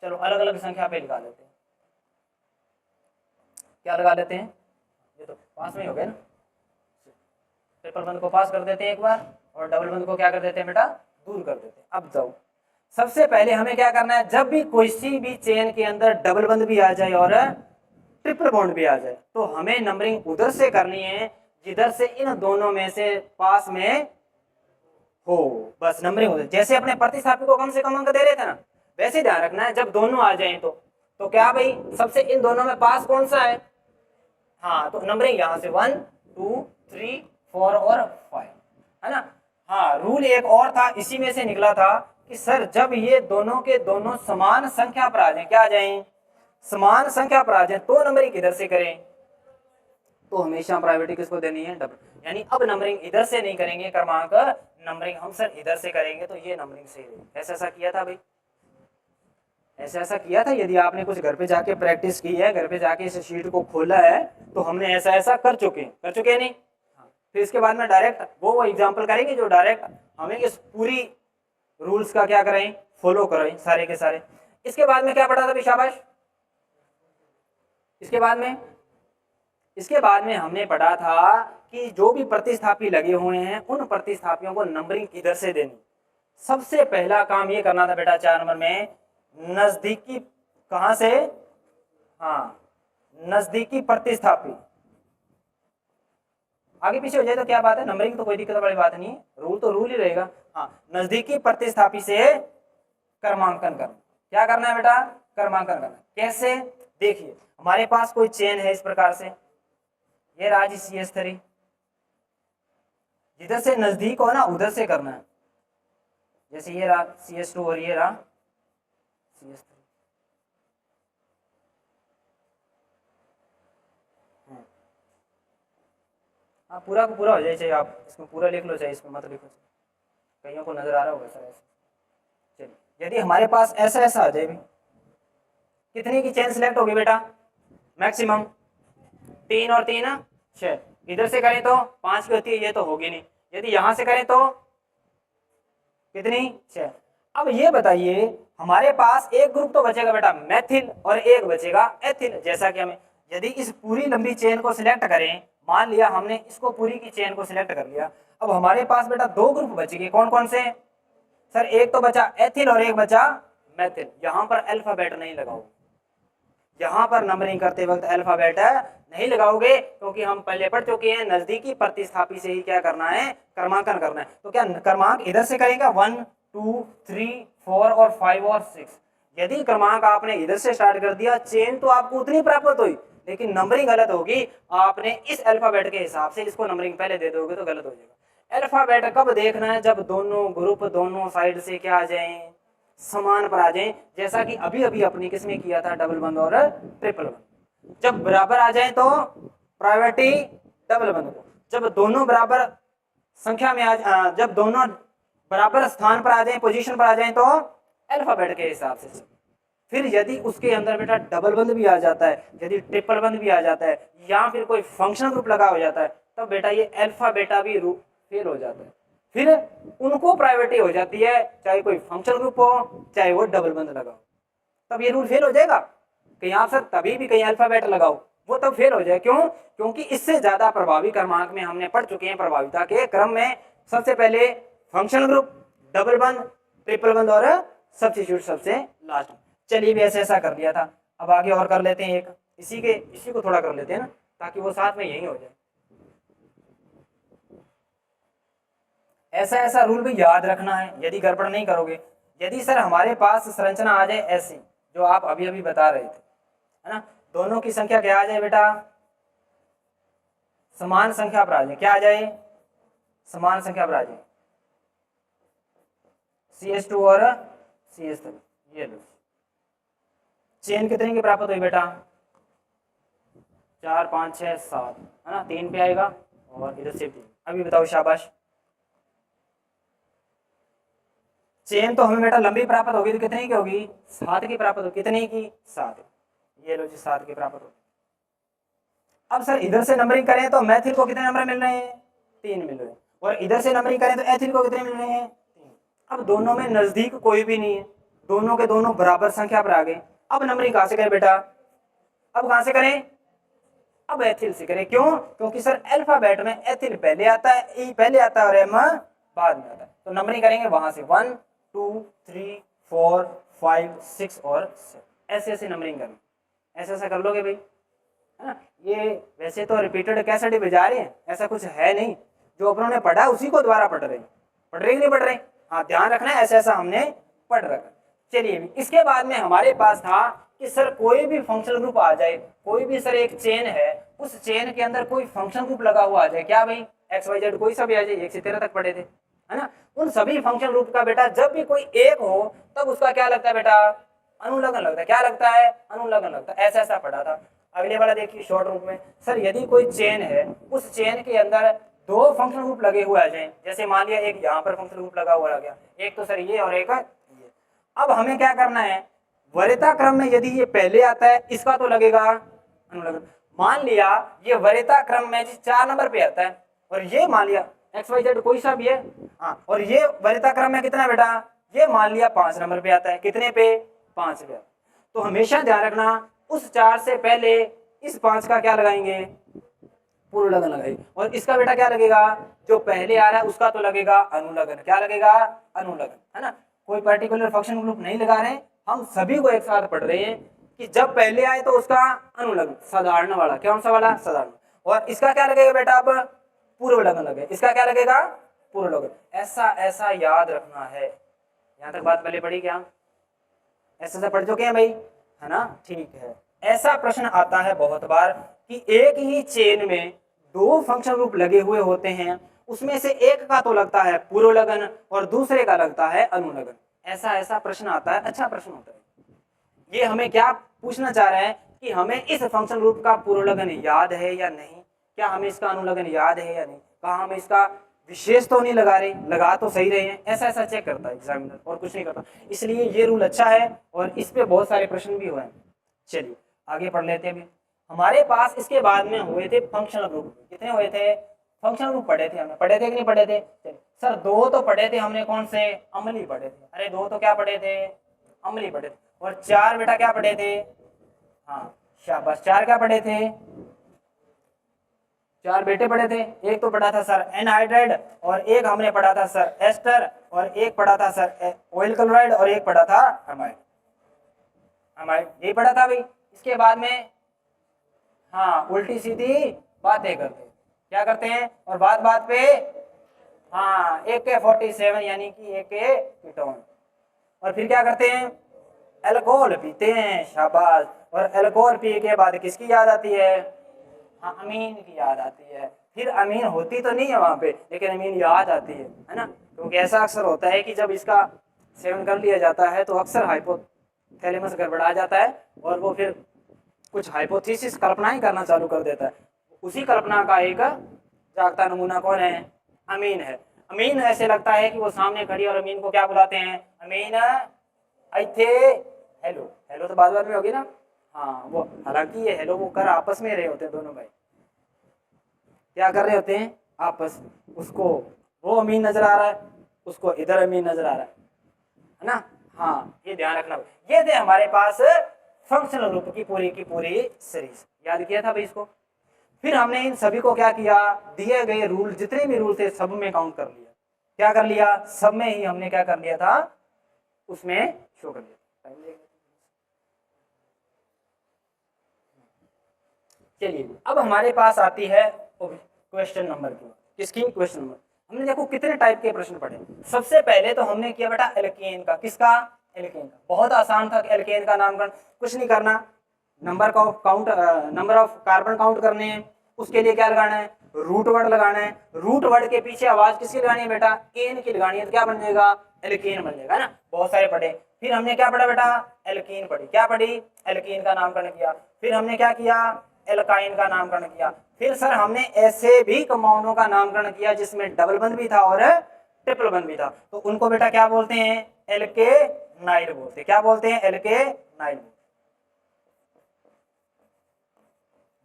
चलो अलग अलग संख्या पे लगा लेते हैं, क्या लगा लेते हैं, ये तो पास में हो गए ना, ट्रिपल बंद को पास कर देते हैं एक बार और डबल बंद को क्या कर देते हैं बेटा, दूर कर देते हैं। अब जाओ, सबसे पहले हमें क्या करना है, जब भी कोई भी चेन के अंदर डबल बंद भी आ जाए और ट्रिपल बॉन्ड भी आ जाए, तो हमें नंबरिंग उधर से करनी है जिधर से इन दोनों में से पास में हो, बस नंबरिंग उधर। जैसे अपने प्रतिस्थापी को कम से कम अंक दे रहे थे ना, वैसे ध्यान रखना है जब दोनों आ जाएं तो क्या भाई, सबसे इन दोनों में पास कौन सा है, हाँ तो नंबरिंग यहाँ से 1 2 3 4 और 5 है ना। हाँ रूल एक और था, इसी में से निकला था कि सर जब ये दोनों के दोनों समान संख्या पर आ जाए, क्या आ जाए, समान संख्या पर आ जाए, तो नंबरिंग किधर से करें, तो हमेशा प्रायोरिटी किसको देनी है, डबल। यानी अब नंबरिंग इधर से नहीं करेंगे क्रमांक, नंबरिंग हम सर इधर से करेंगे, तो ये नंबरिंग सही रहेगी। ऐसा ऐसा किया था भाई, ऐसा ऐसा किया था। यदि आपने कुछ घर पे जाके प्रैक्टिस की है, घर पे जाके इस शीट को खोला है, तो हमने ऐसा ऐसा कर चुके हैं नहीं। फिर इसके बाद में डायरेक्ट वो एग्जाम्पल करेंगे जो डायरेक्ट हमें इस पूरी रूल्स का क्या करें, फॉलो करें सारे के सारे। इसके बाद में क्या पढ़ा था शाबाश, इसके बाद में हमने पढ़ा था कि जो भी प्रतिस्थापी लगे हुए हैं उन प्रतिस्थापियों को नंबरिंग किधर से देनी। सबसे पहला काम ये करना था बेटा 4 नंबर में, नजदीकी, कहां से, हाँ नजदीकी प्रतिस्थापी। आगे पीछे हो जाए तो क्या बात है, नंबरिंग तो कोई दिक्कत वाली बात नहीं है, रूल तो रूल ही रहेगा। हाँ नजदीकी प्रतिस्थापी से क्रमांकन करना। क्या करना है बेटा, क्रमांकन करना। कैसे, देखिए हमारे पास कोई चेन है इस प्रकार से, ये रहा जी CH3, जिधर से नजदीक हो ना उधर से करना है। जैसे ये रहा CH2 और ये रहा CH3, हाँ पूरा का पूरा हो जाए, चाहे आप इसमें पूरा लिख लो चाहे इसमें मत लिखो, कईयों को नजर आ रहा होगा सर ऐसे। चलिए यदि हमारे पास ऐसा ऐसा आ जाए भी, कितनी की चेन सिलेक्ट होगी बेटा, मैक्सिमम 3 और 3 6, इधर से करें तो 5 की होती है, ये तो होगी नहीं। यदि यहां से करें तो कितनी, 6। अब ये बताइए हमारे पास एक ग्रुप तो बचेगा बेटा मैथिल और एक बचेगा एथिल। जैसा कि हमें, यदि इस पूरी लंबी चेन को सिलेक्ट करें, मान लिया हमने इसको पूरी की चेन को सिलेक्ट कर लिया, अब हमारे पास बेटा 2 ग्रुप बचेंगे। कौन कौन से सर, एक तो बचा एथिल और एक बचा मैथिल। यहां पर अल्फाबेट नहीं लगाओगे, यहां पर नंबरिंग करते वक्त अल्फाबेट नहीं लगाओगे, क्योंकि हम पहले पढ़ चुके हैं नजदीकी प्रतिस्थापी से ही क्या करना है, क्रमांकन करना है। तो क्या क्रमांक इधर से करेगा 1 2 3 4 और 5 और 6। यदि क्रमांक आपने इधर से स्टार्ट कर दिया, चेन तो आपको उतनी प्राप्त हुई, लेकिन नंबरिंग गलत होगी। आपने इस अल्फाबेट के हिसाब से इसको नंबरिंग पहले दे दोगे तो गलत हो जाएगा। अल्फाबेट कब देखना है, जब दोनों ग्रुप दोनों साइड से क्या आ जाए, समान पर आ जाए। जैसा कि अभी अभी अपनी किसमें किया था, डबल बंद और ट्रिपल बंद। जब बराबर आ जाए तो प्रायोरिटी डबल बंद को, जब दोनों बराबर संख्या में जब दोनों बराबर स्थान पर आ जाए, पोजीशन पर आ जाए, तो अल्फाबेट के हिसाब से। फिर यदि उसके अंदर बेटा डबल बंद भी आ जाता है, यदि ट्रिपल बंद भी आ जाता है, या फिर कोई फंक्शन ग्रुप लगा हो जाता है, तब बेटा ये अल्फाबेटा भी फेल हो जाता है। फिर उनको प्रायोरिटी हो जाती है, चाहे कोई फंक्शन ग्रुप हो चाहे वो डबल बंद लगा हो, तब ये रूल फेल हो जाएगा। कहीं आप सर तभी भी कहीं अल्फाबेट लगाओ वो तब फेल हो जाए। क्यों? क्योंकि इससे ज्यादा प्रभावी क्रमांक में हमने पढ़ चुके हैं प्रभाविता के क्रम में सबसे पहले फंक्शनल ग्रुप, डबल बंद, ट्रिपल बंद और सब्स्टिट्यूट सबसे लास्ट। चलिए भी ऐसा कर लिया था, अब आगे और कर लेते हैं एक, इसी को थोड़ा कर लेते हैं ना ताकि वो साथ में यही हो जाए। ऐसा रूल भी याद रखना है, यदि गड़बड़ नहीं करोगे। यदि सर हमारे पास संरचना आ जाए ऐसी जो आप अभी अभी बता रहे थे, है ना, दोनों की संख्या क्या आ जाए बेटा, समान संख्या पर आ जाए, क्या आ जाए, समान संख्या पर आ जाए, CH2 और CH3। ये लो चेन कितने की प्राप्त हुई बेटा, 4 5 6 7, है ना, 3 पे आएगा और इधर से 3। अभी बताओ शाबाश, चेन तो हमें बेटा लंबी प्राप्त होगी तो कितने की होगी, 7 की प्राप्त होगी, कितने की, 7। ये लो जी 7 की प्राप्त होगी। अब सर इधर से नंबरिंग करें तो मैथिल को कितने नंबर मिल रहे हैं, 3 मिल रहे हैं, और इधर से नंबरिंग करें तो एथिल को कितने मिल रहे हैं, 3। अब दोनों में नजदीक कोई भी नहीं है, दोनों के दोनों बराबर संख्या पर आ गए। अब नंबरिंग कहां से करें बेटा, अब कहां से करें, अब एथिल से करें। क्यों? क्योंकि सर अल्फाबेट में एथिल पहले आता है, ई पहले आता है और एम बाद में आता है, तो नंबरिंग करेंगे वहां से 1 2 3 4 5 6 और 7, ऐसे नंबरिंग करना, ऐसा कर लोगे भाई, है ना। ये वैसे तो रिपीटेड कैसेट ही बजा रहे हैं, ऐसा कुछ है नहीं, जो अपनों ने पढ़ा उसी को दोबारा पढ़ रहे कि नहीं पढ़ रहे, हाँ ध्यान रखना है, ऐसा हमने पढ़ रखा। चलिए इसके बाद में हमारे पास था कि सर कोई भी फंक्शनल ग्रुप आ जाए, कोई भी सर एक चेन है, उस चेन के अंदर कोई फंक्शन ग्रुप लगा हुआ आ जाए, क्या भाई, XYZ कोई सा भी आ जाए, 1 से 13 तक पढ़े थे, है ना, उन सभी फंक्शन ग्रुप का बेटा जब भी कोई एक हो तब उसका क्या लगता है बेटा, अनुलग्न लगता है, क्या लगता है, अनुलग्न लगता है, ऐसा पढ़ा था। अगले वाला देखिए शॉर्ट रूप में, सर यदि कोई चेन है, उस चेन के अंदर 2 फंक्शन ग्रुप लगे हुए आ जाए, जैसे मान लिया एक यहाँ पर फंक्शन ग्रुप लगा हुआ आ गया, एक तो सर ये और एक ये। अब हमें क्या करना है, वरीयता क्रम में यदि ये पहले आता है इसका तो लगेगा अनुलग्न। मान लिया ये वरीयता क्रम में 4 नंबर पे आता है और ये मान लिया XYZ कोई सा भी है, हाँ, और ये वरीयता क्रम में कितना बेटा, ये मान लिया 5 नंबर पे आता है, कितने पे, 5 पे। तो हमेशा ध्यान रखना उस 4 से पहले इस 5 का क्या लगाएंगे, पूर्ण लगन लगाएंगे, और इसका बेटा क्या लगेगा, जो पहले आ रहा है उसका तो लगेगा अनुलग्न, क्या लगेगा, अनुलग्न, है ना। कोई पर्टिकुलर फंक्शन ग्रुप नहीं लगा रहे, हम सभी को एक साथ पढ़ रहे हैं कि जब पहले आए तो उसका अनुलग्न, साधारण वाला, कौन सा वाला, साधारण, और इसका क्या लगेगा बेटा, अब पूर्व लगन लगे, इसका क्या लगेगा, पूर्व लगन। ऐसा याद रखना है। यहाँ तक बात पहले पढ़ी क्या, ऐसा पढ़ चुके हैं भाई, है ना, ठीक है। ऐसा प्रश्न आता है बहुत बार कि एक ही चेन में 2 फंक्शन ग्रुप लगे हुए होते हैं, उसमें से एक का तो लगता है पूर्व लगन और दूसरे का लगता है अनुलग्न, ऐसा प्रश्न आता है। अच्छा प्रश्न होता है। ये हमें क्या पूछना चाह रहे हैं कि हमें इस फंक्शन ग्रुप का पूर्व लगन याद है या नहीं, क्या हमें इसका अनुलग्न याद है या नहीं, कहा हम इसका विशेष तो नहीं लगा रहे, लगा तो सही रहे हैं, ऐसा चेक करता है एग्जामिनर, और कुछ नहीं करता। इसलिए ये रूल अच्छा है और इस पे बहुत सारे प्रश्न भी हुए हैं। चलिए आगे पढ़ लेते हैं। अभी हमारे पास इसके बाद में हुए थे फंक्शनल ग्रुप, कितने हुए थे, फंक्शनल ग्रुप पढ़े थे, हमने पढ़े थे कि नहीं पढ़े थे, सर 2 तो पढ़े थे हमने, कौन से, अम्लीय पढ़े थे, अरे 2 तो क्या पढ़े थे, अम्लीय पढ़े थे, और 4 बेटा क्या पढ़े थे, हाँ शाबाश, 4 क्या पढ़े थे, 4 बेटे पढ़े थे। एक तो पढ़ा था सर एनहाइड्राइड, और एक हमने पढ़ा था सर एस्टर, और एक पढ़ा था सर ऑयल क्लोराइड, और एक पढ़ा था अमाइड, यही पढ़ा था भाई। इसके बाद में हाँ उल्टी सीधी बातें करते हैं, क्या करते हैं, और बात पे हाँ AK-47 यानी कि AK कीटोन, और फिर क्या करते हैं, अल्कोहल पीते हैं, शाबाश, और अल्कोहल पीने के बाद किसकी याद आती है, हाँ अमीन की याद आती है। फिर अमीन होती तो नहीं है वहां पे, लेकिन अमीन याद आती है ना, क्योंकि ऐसा अक्सर होता है कि जब इसका सेवन कर लिया जाता है तो अक्सर हाइपोथैलेमस गड़बड़ा जाता है और वो फिर कुछ हाइपोथेसिस कल्पनाएं करना चालू कर देता है। उसी कल्पना का एक जागता नमूना कौन है, अमीन है। अमीन ऐसे लगता है कि वो सामने खड़ी, और अमीन को क्या बुलाते हैं, अमीन ऐथे हेलो, हेलो तो बाद में होगी ना, हाँ वो हालांकि ये हेलो वो कर आपस में रहे होते हैं, दोनों भाई क्या कर रहे होते हैं आपस, उसको वो अमीन नजर आ रहा है, उसको इधर अमीन नजर आ रहा है ना, हाँ ये ध्यान रखना। ये थे हमारे पास फंक्शनल ग्रुप की पूरी सीरीज। याद किया था भाई इसको। फिर हमने इन सभी को क्या किया, दिए गए रूल, जितने भी रूल थे सब में काउंट कर लिया। क्या कर लिया, सब में ही हमने क्या कर लिया था, उसमें शो कर लिया। चलिए अब हमारे पास आती है क्वेश्चन नंबर 2। किसकी, क्वेश्चन नंबर। हमने देखो कितने टाइप के प्रश्न पढ़े। सबसे पहले तो हमने किया बेटा एल्केन का। किसका, एल्केन का। बहुत आसान था एल्केन का नामकरण, कुछ नहीं करना, नंबर का count, number of carbon count करने हैं। उसके लिए क्या लगाना है, रूट वर्ड लगाना है। रूट वर्ड के पीछे आवाज किसकी लगानी है बेटा, एन की लगानी है, तो क्या बन जाएगा, एल्केन बन जाएगा ना। बहुत सारे पढ़े। फिर हमने क्या पढ़ा बेटा, एल्कीन पढ़ी। क्या पढ़ी, एल्कीन का नामकरण किया। फिर हमने क्या किया, एल्काइन का नामकरण किया। फिर सर हमने ऐसे भी कंपाउंडों का नामकरण किया जिसमें डबल बंध भी था और ट्रिपल बंध भी था, तो उनको बेटा क्या बोलते हैं, एल्केनाइड बोलते हैं। क्या बोलते हैं, एल्केनाइड।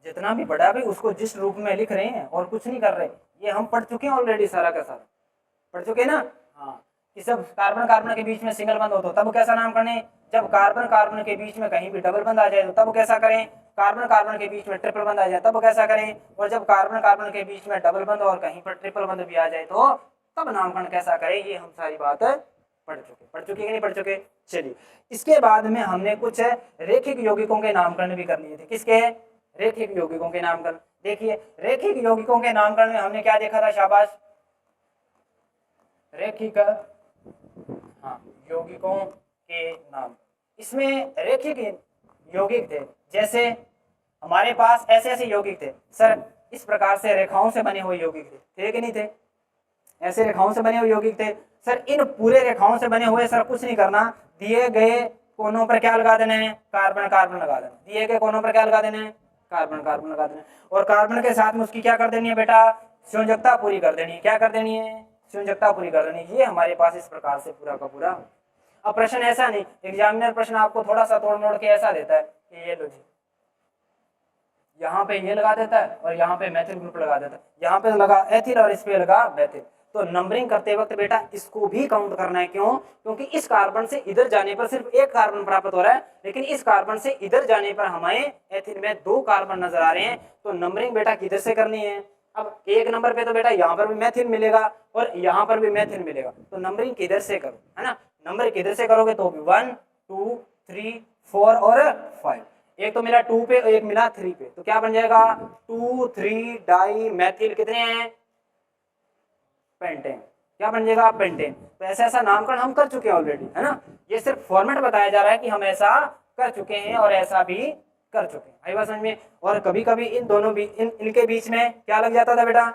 जितना भी पढ़ा भी उसको जिस रूप में लिख रहे हैं और कुछ नहीं कर रहे, ये हम पढ़ चुके हैं ऑलरेडी, सारा का सारा पढ़ चुके हैं ना। हाँ, कि सब कार्बन कार्बन के बीच में सिंगल बंध हो तो तब कैसा नामकरण है, जब कार्बन कार्बन के बीच में कहीं भी डबल बंध आ जाए तो तब कैसा करें, कार्बन कार्बन के बीच में ट्रिपल बंध आ जाए तब कैसा करें, और जब कार्बन कार्बन के बीच में डबल बंध और कहीं पर ट्रिपल बंध भी आ जाए तो तब नामकरण कैसा करें। ये हम सारी बात पढ़ चुके कि नहीं पढ़ चुके। चलिए इसके बाद में हमने कुछ रेखिक यौगिकों के नामकरण भी कर लिए थे। किसके, रेखिक यौगिकों के नामकरण। देखिए रेखिक यौगिकों के नामकरण में हमने क्या देखा था, शाबाश, रेखिक, हाँ, यौगिकों के नाम। इसमें रेखिक यौगिक थे, जैसे हमारे पास ऐसे ऐसे यौगिक थे सर, इस प्रकार से रेखाओं से बने हुए यौगिक थे कि नहीं थे, ऐसे रेखाओं से बने हुए यौगिक थे सर। इन पूरे रेखाओं से बने हुए सर कुछ नहीं करना, दिए गए कोनों पर क्या लगा देना है, कार्बन कार्बन लगा देना। दिए गए कोनों पर क्या लगा देना है, कार्बन कार्बन लगा देना, और कार्बन के साथ में उसकी क्या कर देनी है बेटा, संयोजकता पूरी कर देनी है। क्या कर देनी है, संयोजकता पूरी कर देनी। ये हमारे पास इस प्रकार से पूरा का पूरा। अब प्रश्न ऐसा नहीं, एग्जामिनर प्रश्न आपको थोड़ा सा तोड़ मोड़ के ऐसा देता है कि ये लो जी, यहाँ पे ये लगा देता है और यहाँ पे मैथिल ग्रुप लगा देता है, यहाँ पे लगा एथिल और इस पे लगा मैथिल। तो नंबरिंग करते वक्त बेटा इसको भी काउंट करना है। क्यों, क्योंकि इस कार्बन से इधर जाने पर सिर्फ एक कार्बन प्राप्त हो रहा है, लेकिन इस कार्बन से इधर जाने पर हमें एथिल में 2 कार्बन नजर आ रहे हैं। तो नंबरिंग बेटा किधर से करनी है, अब एक नंबर पे तो बेटा यहाँ पर भी मैथिल मिलेगा और यहाँ पर भी मैथिल मिलेगा, तो नंबरिंग किधर से करो, है ना। नंबर किधर से करोगे तो 1 2 3 4 और 5। एक तो मिला 2 पे, एक मिला 3 पे, तो क्या बन जाएगा 2 3 डाई मैथिल कितने हैं, पेंटेन। क्या बन जाएगा, पेंटेन। तो ऐसा ऐसा नामकरण हम कर चुके हैं ऑलरेडी, है ना। ये सिर्फ फॉर्मेट बताया जा रहा है कि हम ऐसा कर चुके हैं और ऐसा भी कर चुके हैं। आई बात समझ में। और कभी कभी इन दोनों भी इनके बीच में क्या लग जाता था बेटा,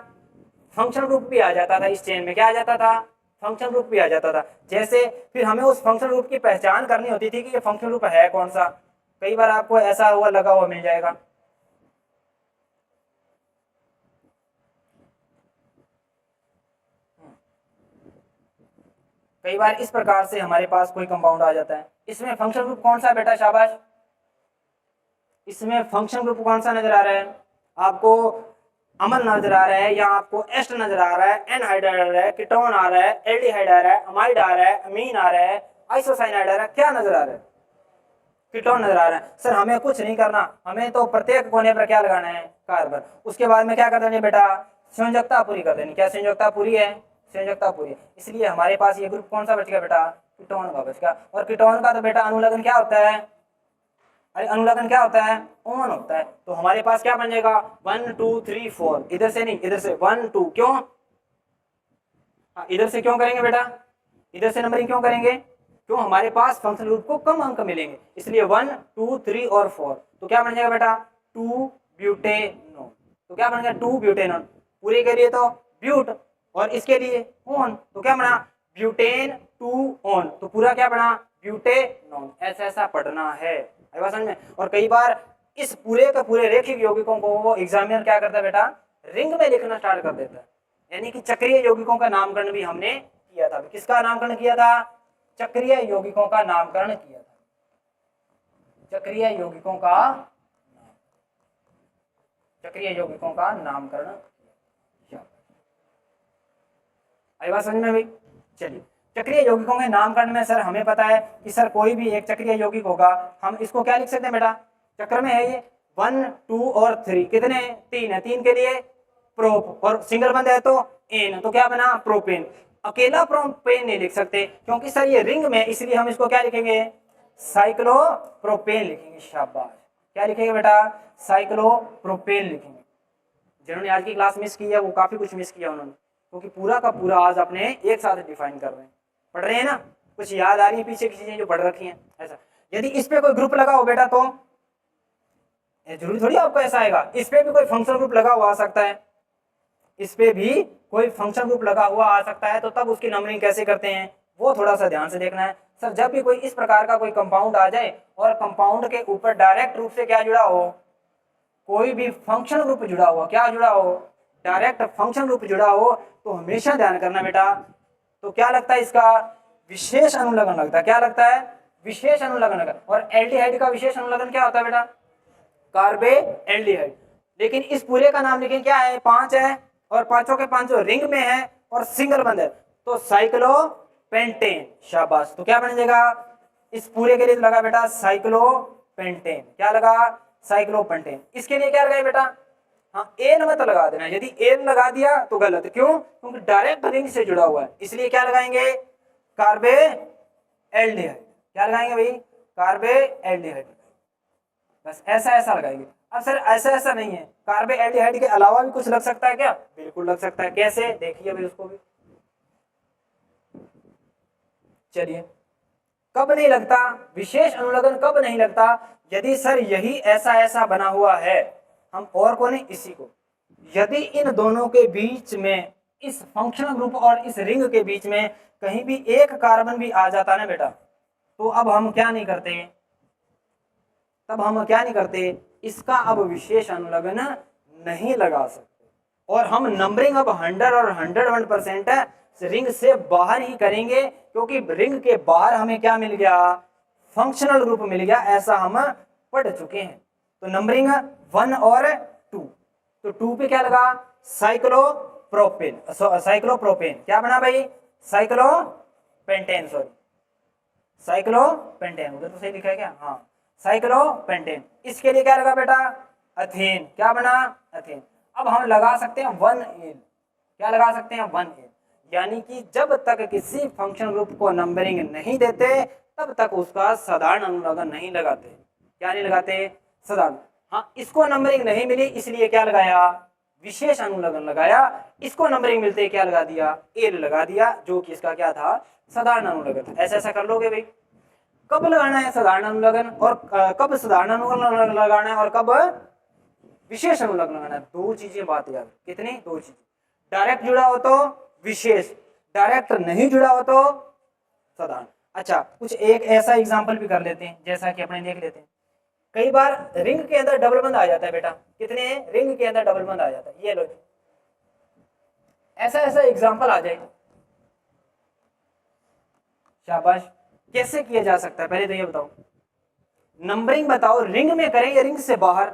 फंक्शन ग्रुप भी आ जाता था। इस चेन में क्या आ जाता था, फंक्शन ग्रुप भी आ जाता था। जैसे फिर हमें उस फंक्शन ग्रुप की पहचान करनी होती थी कि ये फंक्शन ग्रुप है कौन सा। कई बार आपको ऐसा हुआ लगा हुआ मिल जाएगा, कई बार इस प्रकार से हमारे पास कोई कंपाउंड आ जाता है, इसमें फंक्शन ग्रुप कौन सा बेटा, शाबाश, इसमें फंक्शन ग्रुप कौन सा नजर आ रहा है आपको, अमल नजर आ रहा है, या आपको एस्ट नजर आ रहा है, एनहाइड्राइड आ रहा है, कीटोन आ रहा है, एल्डिहाइड आ रहा है, अमाइड आ रहा है, अमीन आ रहा है, आइसोसाइनाइड आ रहा है, क्या नजर आ रहा है, कीटोन नजर आ रहा है। सर हमें कुछ नहीं करना, हमें तो प्रत्येक कोने पर क्या लगाना है, कार्बन। उसके बाद में क्या कर देंगे बेटा, संयोजकता पूरी कर देनी। क्या संयोजकता पूरी है, संयोजकता पूरी है। इसलिए हमारे पास ये ग्रुप कौन सा बच गया बेटा, कीटोन का बच गया। और कीटोन का तो बेटा अनुलग्न क्या होता है, अरे अनुलग्न क्या होता है, ओन होता है। तो हमारे पास क्या बन जाएगा 1 2 3 4, इधर से नहीं इधर से 1 2, क्यों, इधर से क्यों करेंगे बेटा, इधर से नंबरिंग क्यों करेंगे, क्यों, हमारे पास फंक्शन ग्रुप को कम अंक मिलेंगे, इसलिए 1 2 3 और 4। तो क्या बन जाएगा बेटा 2 ब्यूटेनोन। तो क्या बन गया 2 ब्यूटेनोन। पूरे के लिए तो ब्यूट और इसके लिए ओन, तो क्या बना ब्यूटेन 2 ओन। तो पूरा क्या बना ब्यूटेनोन। ऐसा ऐसा पढ़ना है, समझ में। और कई बार इस पूरे का पूरे रेखिक यौगिकों को वो एग्जामिनर क्या करता है बेटा, रिंग में लिखना स्टार्ट कर देता है। यानी कि चक्रीय यौगिकों का नामकरण भी हमने किया था। किसका नामकरण किया था, चक्रीय यौगिकों का नामकरण किया था। चक्रीय यौगिकों का, चक्रीय यौगिकों का नामकरण किया। आई बात समझ में भाई। चलिए चक्रीय यौगिकों के नामकरण में सर हमें पता है कि सर कोई भी एक चक्रीय यौगिक होगा, हम इसको क्या लिख सकते हैं बेटा, चक्र में है ये 1 2 और 3, कितने 3 है, 3 के लिए प्रोप, और सिंगल बंद है तो एन, तो क्या बना प्रोपेन। अकेला प्रोपेन नहीं लिख सकते क्योंकि सर ये रिंग में, इसलिए हम इसको क्या लिखेंगे, साइक्लोप्रोपेन लिखेंगे। शाबाश, क्या लिखेंगे बेटा, साइक्लोप्रोपेन लिखेंगे। जिन्होंने आज की क्लास मिस की है वो काफी कुछ मिस किया उन्होंने, क्योंकि पूरा का पूरा आज अपने एक साथ डिफाइन कर रहे हैं, पढ़ रहे हैं ना, कुछ याद आ रही है पीछे की चीजें जो पढ़ रखी हैं। ऐसा यदि इस पे कोई ग्रुप लगा हो बेटा तो जरूरी थोड़ी आपको ऐसा आएगा, इस पे भी कोई फंक्शनल ग्रुप लगा हुआ आ सकता है, इस पे भी कोई फंक्शन ग्रुप लगा हुआ आ सकता है, तो तब उसकी नंबरिंग कैसे करते हैं वो थोड़ा सा ध्यान से देखना है। सर जब भी कोई इस प्रकार का कोई कंपाउंड आ जाए और कंपाउंड के ऊपर डायरेक्ट रूप से क्या जुड़ा हो, कोई भी फंक्शन ग्रुप जुड़ा हुआ, क्या जुड़ा हो, डायरेक्ट फंक्शन ग्रुप जुड़ा हो, तो हमेशा ध्यान करना बेटा, तो क्या लगता है इसका विशेष अनुलग्न लगता है, क्या लगता है विशेष अनुलग्न लगन। और एल्डिहाइड का विशेष अनुलग्न क्या होता है बेटा, कार्बे एल्डिहाइड। लेकिन इस पूरे का नाम लिखें, क्या है 5 है और पांचों के पांचों रिंग में है और सिंगल बंद है, तो साइक्लोपेंटेन। शाबाश, तो क्या बन जाएगा, इस पूरे के लिए लगा बेटा साइक्लोपेंटेन, क्या लगा साइक्लोपेंटेन। इसके लिए क्या लगाए बेटा, हाँ एन मत लगा देना, यदि एन लगा दिया तो गलत, क्यों, क्योंकि डायरेक्ट रिंग से जुड़ा हुआ है, इसलिए क्या लगाएंगे कार्बे एल्डिहाइड, क्या लगाएंगे भाई कार्बे एल्डिहाइड, बस ऐसा ऐसा लगाएंगे। अब सर ऐसा ऐसा नहीं है, कार्बे एल्डिहाइड के अलावा भी कुछ लग सकता है क्या, बिल्कुल लग सकता है, कैसे देखिए अभी उसको भी। चलिए कब नहीं लगता विशेष अनुलग्न, कब नहीं लगता, यदि सर यही ऐसा ऐसा बना हुआ है, हम और को नहीं इसी को, यदि इन दोनों के बीच में, इस फंक्शनल ग्रुप और इस रिंग के बीच में कहीं भी एक कार्बन भी आ जाता ना बेटा, तो अब हम क्या नहीं करते, तब हम क्या नहीं करते, इसका अब विशेष अनुलग्न नहीं लगा सकते, और हम नंबरिंग अब 100 और 101% रिंग से बाहर ही करेंगे, क्योंकि रिंग के बाहर हमें क्या मिल गया, फंक्शनल ग्रुप मिल गया, ऐसा हम पढ़ चुके हैं। तो नंबरिंग 1 और 2, तो 2 पे क्या लगा साइक्लोप्रोपेन, साइक्लोप्रोपेन क्या बना भाई साइक्लोपेंटेन, सॉरी साइक्लोपेंटेन, उधर तो सही लिखा है क्या, हाँ साइक्लोपेंटेन। इसके लिए क्या लगा बेटा अथेन, क्या बना अथेन। अब हम लगा सकते हैं 1 क्या लगा सकते हैं 1, यानी कि जब तक किसी फंक्शन ग्रुप को नंबरिंग नहीं देते तब तक उसका साधारण अनुलग्न नहीं लगाते, क्या नहीं लगाते साधारण। हाँ इसको नंबरिंग नहीं मिली इसलिए क्या लगाया विशेष अनुलग्न लगाया, इसको नंबरिंग मिलते क्या लगा दिया एल लगा दिया, जो कि इसका क्या था साधारण अनुलग्न था। ऐसा ऐसा कर लोगे भाई। कब लगाना है साधारण अनुलग्न, और कब साधारण अनुलग्न लगाना है, और कब विशेष अनुलग्न लगाना है, दो चीजें बात याद, कितनी दो चीजें, डायरेक्ट जुड़ा हो तो विशेष, डायरेक्ट नहीं जुड़ा हो तो साधारण। अच्छा कुछ एक ऐसा एग्जांपल भी कर लेते हैं, जैसा कि अपने देख लेते हैं, कई बार रिंग के अंदर डबल बंद आ जाता है बेटा, कितने रिंग के अंदर डबल बंद आ जाता है, ये लो ऐसा ऐसा एग्जांपल आ जाए, शाबाश। कैसे किया जा सकता है पहले तो ये बताओ, नंबरिंग बताओ, रिंग में करें या रिंग से बाहर,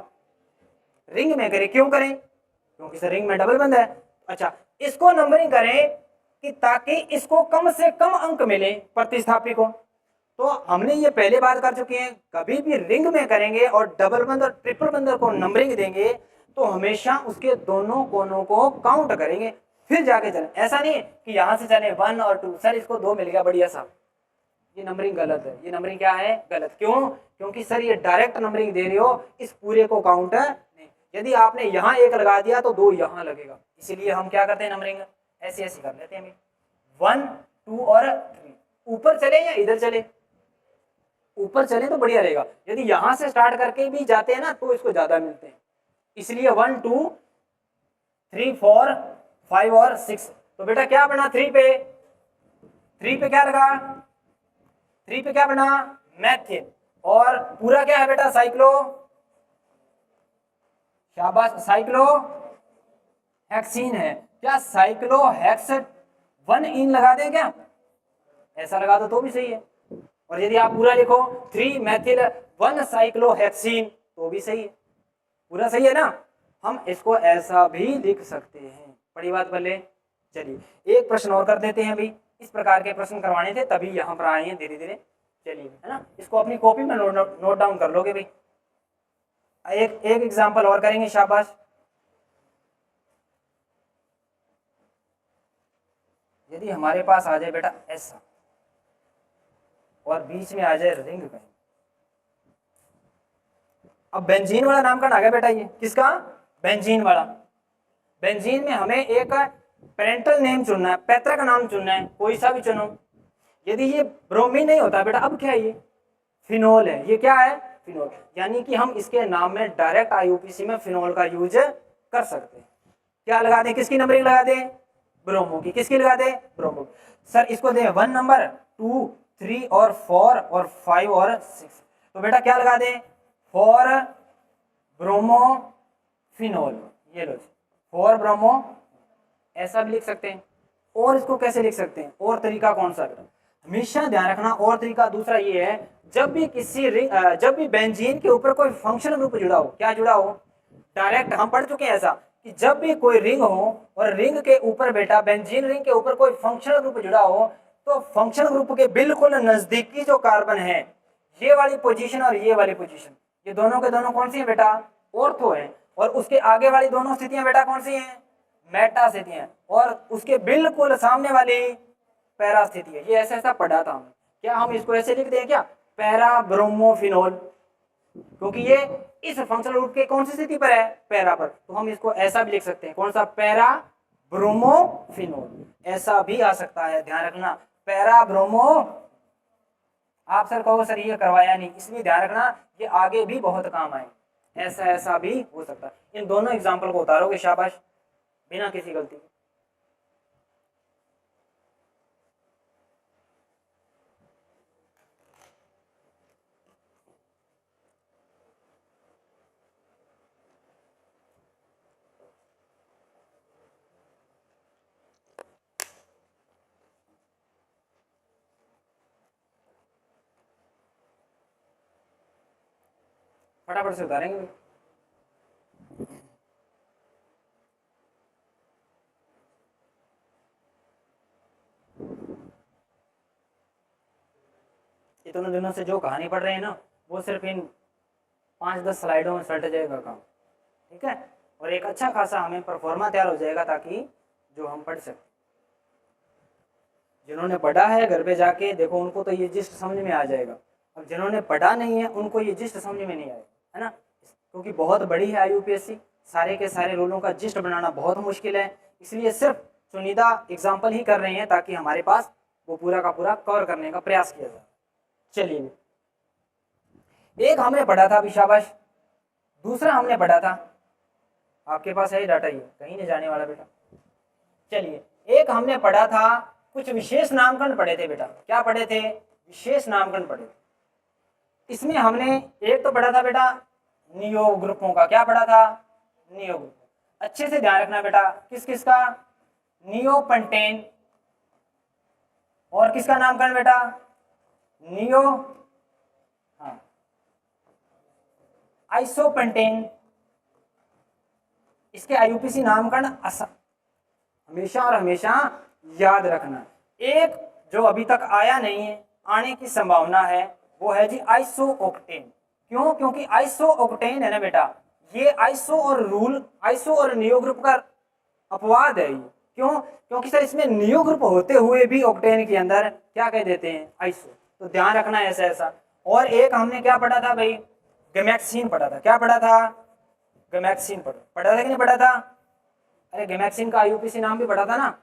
रिंग में करें, क्यों करें, क्योंकि सर रिंग में डबल बंद है। अच्छा इसको नंबरिंग करें कि ताकि इसको कम से कम अंक मिले प्रतिस्थापी को, तो हमने ये पहले बात कर चुके हैं, कभी भी रिंग में करेंगे और डबल बंद और ट्रिपल बंद को नंबरिंग देंगे तो हमेशा उसके दोनों कोनों को काउंट करेंगे फिर जाके चले, ऐसा नहीं कि यहां से चले 1 और 2, सर इसको 2 मिल गया बढ़िया सा, ये नंबरिंग गलत है, ये नंबरिंग क्या है गलत, क्यों, क्योंकि सर ये डायरेक्ट नंबरिंग दे रहे हो, इस पूरे को काउंट नहीं, यदि आपने यहाँ 1 लगा दिया तो 2 यहाँ लगेगा, इसीलिए हम क्या करते हैं नंबरिंग ऐसी ऐसी कर लेते हैं, 1 2 और 3, ऊपर चले या इधर चले, ऊपर चले तो बढ़िया रहेगा, यदि यहां से स्टार्ट करके भी जाते हैं ना तो इसको ज्यादा मिलते हैं, इसलिए 1 2 3 4 5 और 6, तो बेटा क्या बना 3 पे क्या लगा, 3 पे क्या बना मैथिन, और पूरा क्या है बेटा साइक्लो, शाबाश साइक्लो हेक्सीन है, क्या साइक्लो हेक्स 1 इन लगा दें क्या, ऐसा लगा दो तो भी सही है, और यदि आप पूरा लिखो 3 मेथिल 1 साइक्लोहेक्सीन तो भी सही है, पूरा सही है ना, हम इसको ऐसा भी लिख सकते हैं, बड़ी बात बोले। चलिए एक प्रश्न और कर देते हैं अभी, इस प्रकार के प्रश्न करवाने थे, तभी यहाँ पर आए हैं धीरे धीरे। चलिए, है ना, इसको अपनी कॉपी में नोट डाउन कर लोगे भाई। एक एग्जाम्पल और करेंगे, शाबाश। यदि हमारे पास आ जाए बेटा ऐसा और बीच में आ जाए रिंग कहीं, अब बेंजीन वाला नामकरण आ गया बेटा, ये किसका, बेंजीन वाला। बेंजीन में हमें एक पेरेंटल नेम चुनना है, पैतृक नाम चुनना है, कोई सा भी चुनो। यदि ये ब्रोमीन नहीं होता बेटा, अब क्या है, ये फिनोल है। ये क्या है, फिनोल। यानी कि हम इसके नाम में डायरेक्ट आईयूपीएसी में फिनोल का यूज कर सकते हैं। क्या लगा दें, किसकी नंबरिंग लगा दें, ब्रोमो की। किसकी लगा दें, ब्रोमो। सर इसको दें 1 नंबर, 2, 3 और 4 और 5 और 6, तो बेटा क्या लगा दें, 4 ब्रोमो फिनोल। ये लो 4 ब्रोमो, ऐसा भी लिख सकते हैं। और इसको कैसे लिख सकते हैं, और तरीका कौन सा बेटा, हमेशा ध्यान रखना। और तरीका दूसरा ये है, जब भी किसी जब भी बेंजीन के ऊपर कोई फंक्शनल ग्रुप जुड़ा हो, क्या जुड़ा हो, डायरेक्ट हम पढ़ चुके हैं ऐसा कि जब भी कोई रिंग हो और रिंग के ऊपर बेटा, बेंजीन रिंग के ऊपर कोई फंक्शनल ग्रुप जुड़ा हो, तो फंक्शनल ग्रुप के बिल्कुल नजदीकी जो कार्बन है, ये वाली पोजीशन और ये वाली पोजीशन, ये दोनों के दोनों कौन सी है बेटा, ऑर्थो है। और उसके आगे वाली दोनों स्थितियां बेटा कौन सी हैं, मेटा स्थितियां। और उसके बिल्कुल सामने वाली पैरा स्थिति है। ये ऐसा ऐसा पढ़ा था हमने। क्या हम इसको ऐसे लिख दें क्या, पैरा ब्रोमोफिनोल, क्योंकि ये इस फंक्शनल ग्रुप के कौन सी स्थिति पर है, पैरा पर, तो हम इसको ऐसा भी लिख सकते हैं, कौन सा, पैरा ब्रोमोफिनोल। ऐसा भी आ सकता है, ध्यान रखना, पैरा ब्रोमो। आप सर कहो सर ये करवाया नहीं, इसलिए ध्यान रखना, ये आगे भी बहुत काम आए। ऐसा ऐसा भी हो सकता है। इन दोनों एग्जाम्पल को उतारोगे, शाबाश, बिना किसी गलती के। फटाफट से उतारेंगे। इतने दिनों से जो कहानी पढ़ रहे हैं ना, वो सिर्फ इन 5-10 स्लाइडों में सल्ट जाएगा काम, ठीक है। और एक अच्छा खासा हमें परफॉर्मा तैयार हो जाएगा, ताकि जो हम पढ़ सकें। जिन्होंने पढ़ा है घर पे जाके देखो, उनको तो ये जिस्ट समझ में आ जाएगा। अब जिन्होंने पढ़ा नहीं है, उनको ये जिस्ट समझ में नहीं आएगा, है ना, क्योंकि बहुत बड़ी है आईयूपीएससी। सारे के सारे रूलों का जिस्ट बनाना बहुत मुश्किल है, इसलिए सिर्फ चुनिंदा एग्जाम्पल ही कर रहे हैं, ताकि हमारे पास वो पूरा का पूरा कवर करने का प्रयास किया जाए। चलिए, एक हमने पढ़ा था, अभी शाबाश। दूसरा हमने पढ़ा था, आपके पास है डाटा, ये कहीं नहीं जाने वाला बेटा। चलिए, एक हमने पढ़ा था, कुछ विशेष नामकरण पढ़े थे बेटा। क्या पढ़े थे, विशेष नामकरण पढ़े थे। इसमें हमने एक तो पढ़ा था बेटा नियो ग्रुपों का। क्या पढ़ा था, नियो ग्रुप। अच्छे से ध्यान रखना बेटा, किस किस का, नियोपेंटेन, और किसका नामकरण बेटा, नियो, हाँ, आइसोपेंटेन। इसके आईयूपीएसी नामकरण हमेशा और हमेशा याद रखना। एक जो अभी तक आया नहीं है, आने की संभावना है, वो है जी आइसोओक्टेन। क्यों, क्योंकि आइसोओक्टेन है ना बेटा, ये आइसो और नियो ग्रुप का अपवाद है। क्यों, क्योंकि सर इसमें नियो ग्रुप होते हुए भी ऑक्टेन के अंदर क्या कह देते हैं, आइसो। तो ध्यान रखना ऐसा ऐसा। और एक हमने क्या पढ़ा था भाई, गैमेक्सिन पढ़ा था। क्या पढ़ा था, गैमेक्सिन पढ़ा था कि नहीं पढ़ा था, अरे गैमेक्सिन का आईयूपीएसी नाम भी पढ़ा था ना।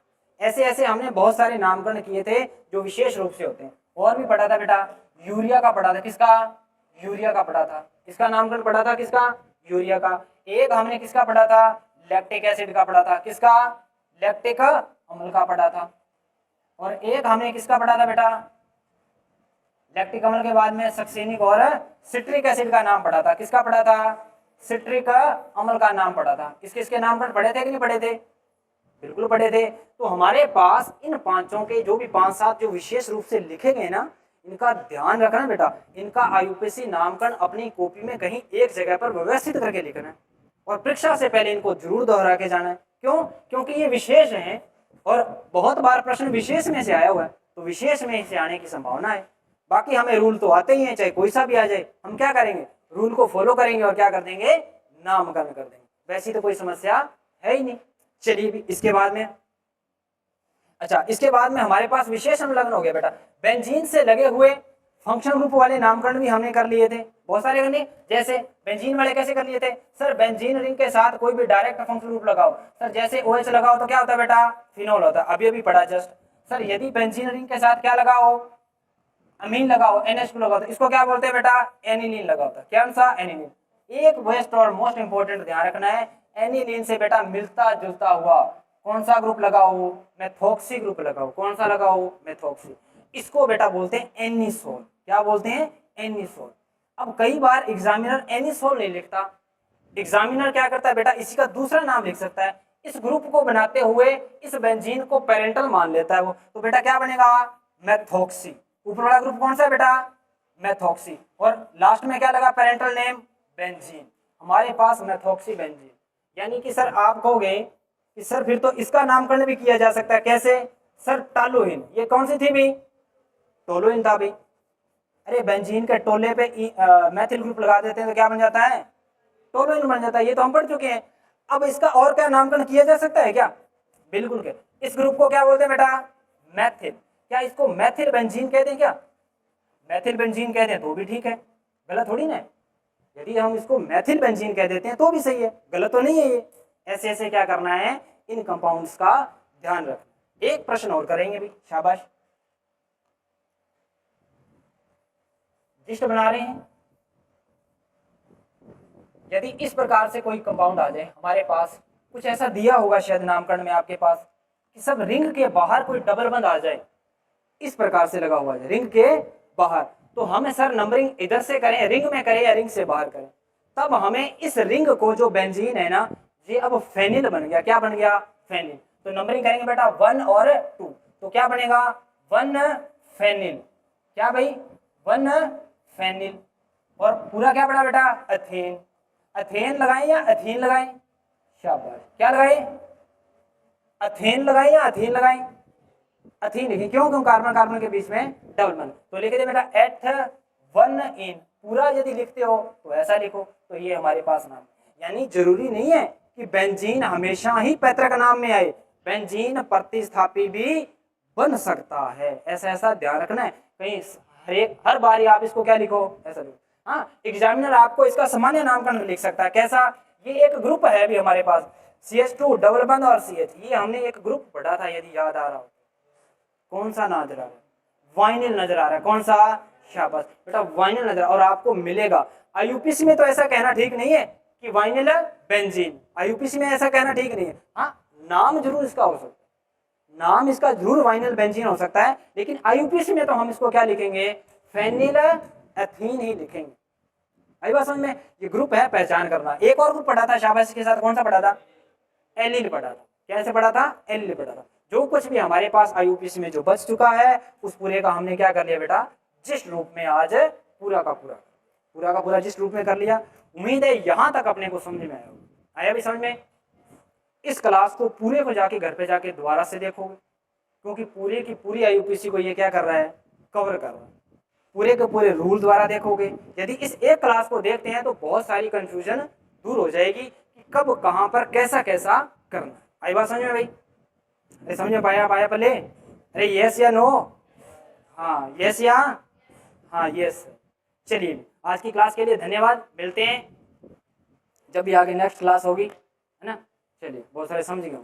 ऐसे ऐसे हमने बहुत सारे नामकरण किए थे जो विशेष रूप से होते हैं। और भी पढ़ा था बेटा, यूरिया का पढ़ा था। किसका, यूरिया का पढ़ा था। इसका नामकरण पढ़ा था, किसका, यूरिया का। एक हमने किसका पढ़ा था, लैक्टिक एसिड का पढ़ा था। किसका, लैक्टिक अम्ल का पढ़ा था। और एक हमने किसका पढ़ा था बेटा, लैक्टिक अम्ल के बाद में सक्सेनिक और सिट्रिक एसिड का नाम पढ़ा था। किसका पढ़ा था, सिट्रिक अम्ल का नाम पढ़ा था। किस किसके नाम पर पढ़े थे कि नहीं पढ़े थे, बिल्कुल पढ़े थे। तो हमारे पास इन पांचों के जो भी 5-7 जो विशेष रूप से लिखे गए ना, इनका ध्यान रखना बेटा। इनका आईयूपीएसी नामकरण अपनी कॉपी में कहीं एक जगह पर व्यवस्थित करके लिखना है, और परीक्षा से पहले इनको जरूर दोहरा के जाना है। क्यों, क्योंकि ये विशेष हैं, और बहुत बार प्रश्न विशेष में से आया हुआ है, तो विशेष में से आने की संभावना है। बाकी हमें रूल तो आते ही हैं, चाहे कोई सा भी आ जाए, हम क्या करेंगे, रूल को फॉलो करेंगे और क्या कर देंगे, नामकरण कर देंगे। वैसी तो कोई समस्या है ही नहीं। चलिए भी इसके बाद में, अच्छा इसके बाद में हमारे पास विशेष अनुलग्न हो गया बेटा। बेंजीन से लगे हुए फंक्शन ग्रुप वाले नामकरण भी हमने कर लिए थे, बहुत सारे करने। जैसे बेंजीन वाले कैसे कर लिए थे सर, बेंजीन रिंग के साथ कोई भी डायरेक्ट फंक्शन ग्रुप लगाओ सर, जैसे OH लगाओ तो क्या होता है बेटा, फिनोल होता है। अभी अभी पढ़ा जस्ट सर, यदि बेंजीन रिंग के साथ क्या लगाओ, अमीन लगाओ, NH2 लगाओ, तो इसको क्या बोलते हैं बेटा, एनिलीन लगाओ। क्या सा, एनिलीन। एक बेस्ट और मोस्ट इंपोर्टेंट ध्यान रखना है, एनिलीन से बेटा मिलता जुलता हुआ कौन सा ग्रुप लगाओ, मेथॉक्सी ग्रुप लगाओ। कौन सा लगाओ, मेथॉक्सी। इसको बेटा बोलते हैं एनिसोल। क्या बोलते हैं, एनिसोल। अब कई बार एग्जामिनर एनिसोल नहीं लिखता, एग्जामिनर क्या करता है बेटा, इसी का दूसरा नाम लिख सकता है। इस ग्रुप को बनाते हुए इस बेंजीन को पेरेंटल मान लेता है वो, तो बेटा क्या बनेगा, मेथॉक्सी। ऊपर वाला ग्रुप कौन सा है बेटा, मेथॉक्सी, और लास्ट में क्या लगा, पेरेंटल नेम बेंजीन। हमारे पास मेथॉक्सी बेंजीन। यानी कि सर आप कहोगे कि सर फिर तो इसका नामकरण भी किया जा सकता है, कैसे सर, टालोइन। ये कौन सी थी भाई, टोलोइन था भाई। अरे बेंजीन के टोले पे मैथिल ग्रुप लगा देते हैं तो क्या बन जाता है, टोलोइन बन जाता है। ये तो हम पढ़ चुके हैं। अब इसका और क्या नामकरण किया जा सकता है क्या, बिल्कुल के। इस ग्रुप को क्या बोलते हैं बेटा, मैथिल। क्या इसको मैथिल बेंजीन कहते हैं क्या, मैथिल बेंजीन कहते हैं तो भी ठीक है, गलत थोड़ी ना है। यदि हम इसको मैथिल बेंजीन कह देते हैं तो भी सही है, गलत तो नहीं है ये। ऐसे ऐसे क्या करना है, इन कंपाउंड्स का ध्यान रखना। एक प्रश्न और करेंगे भी, शाबाश। लिस्ट बना रहे हैं। यदि इस प्रकार से कोई कंपाउंड आ जाए हमारे पास, कुछ ऐसा दिया होगा शायद नामकरण में आपके पास कि सब रिंग के बाहर कोई डबल बंद आ जाए, इस प्रकार से लगा हुआ है रिंग के बाहर, तो हमें सर नंबरिंग इधर से करें, रिंग में करें या रिंग से बाहर करें। तब हमें इस रिंग को, जो बेंजीन है ना, ये अब फेनिल बन गया। क्या बन गया, फेनिल। तो नंबरिंग करेंगे बेटा 1 और 2, तो क्या बनेगा 1 फेनिल। क्या भाई, 1 फेनिल। और पूरा क्या बना बेटा, एथेन। एथेन लगाएं या एथीन लगाएं, शाबाश। क्या लगाएं, एथेन लगाएं या एथीन लगाएं, एथीन लिखें। क्यों, क्यों, कार्बन कार्बन के बीच में डबल बंद। तो लिख दे बेटा H1 इन। पूरा यदि लिखते हो तो ऐसा लिखो, तो ये हमारे पास नाम। यानी जरूरी नहीं है कि बेंजीन हमेशा ही पैतृक नाम में आए, बेंजीन प्रतिस्थापी भी बन सकता है। ऐसा ऐसा ध्यान रखना है, कहीं हर बारी आप इसको क्या लिखो, ऐसा लिखो। हाँ, एग्जामिनर आपको इसका सामान्य नामकरण लिख सकता है। कैसा, ये एक ग्रुप है भी हमारे पास, CH2 डबल बंद और CH। ये हमने एक ग्रुप पढ़ा था, यदि याद आ रहा हो। कौन सा नजर आ रहा है, वाइनिल नजर आ रहा है। कौन सा, शाबाश बेटा, वाइनिल नजर। और आपको मिलेगा IUPAC में, तो ऐसा कहना ठीक नहीं है कि वाइनिल बेंजीन, IUPAC में ऐसा कहना ठीक नहीं है। हाँ, नाम जरूर इसका हो सकता है, नाम इसका जरूर वाइनिल बेंजीन हो सकता है, लेकिन IUPAC में तो हम इसको क्या लिखेंगे, फेनिल एथीन ही लिखेंगे। आई बात समझ में। ये ग्रुप है, पहचान करना। एक और ग्रुप पढ़ा था शाबाश के साथ, कौन सा पढ़ा था, एलिल पढ़ा था। कैसे पढ़ा था, एलिल पढ़ा था। जो कुछ भी हमारे पास IUPAC में जो बच चुका है, उस पूरे का हमने क्या कर लिया बेटा, जिस रूप में आज पूरा का पूरा जिस रूप में कर लिया। उम्मीद है यहां तक अपने को समझ में आया भी समझ में। इस क्लास को पूरे को जाके घर पे जाके दोबारा से देखोगे, क्योंकि पूरे की पूरी IUPAC को ये क्या कर रहा है, कवर कर रहा है। पूरे के पूरे रूल द्वारा देखोगे। यदि इस एक क्लास को देखते हैं तो बहुत सारी कंफ्यूजन दूर हो जाएगी कि कब कहां पर कैसा कैसा करना। आई बात समझ में भाई, अरे समझ में पाया पहले, अरे यस या नो, हाँ यस या हाँ यस। चलिए आज की क्लास के लिए धन्यवाद, मिलते हैं जब भी आगे नेक्स्ट क्लास होगी, है ना। चलिए, बहुत सारे समझ गए।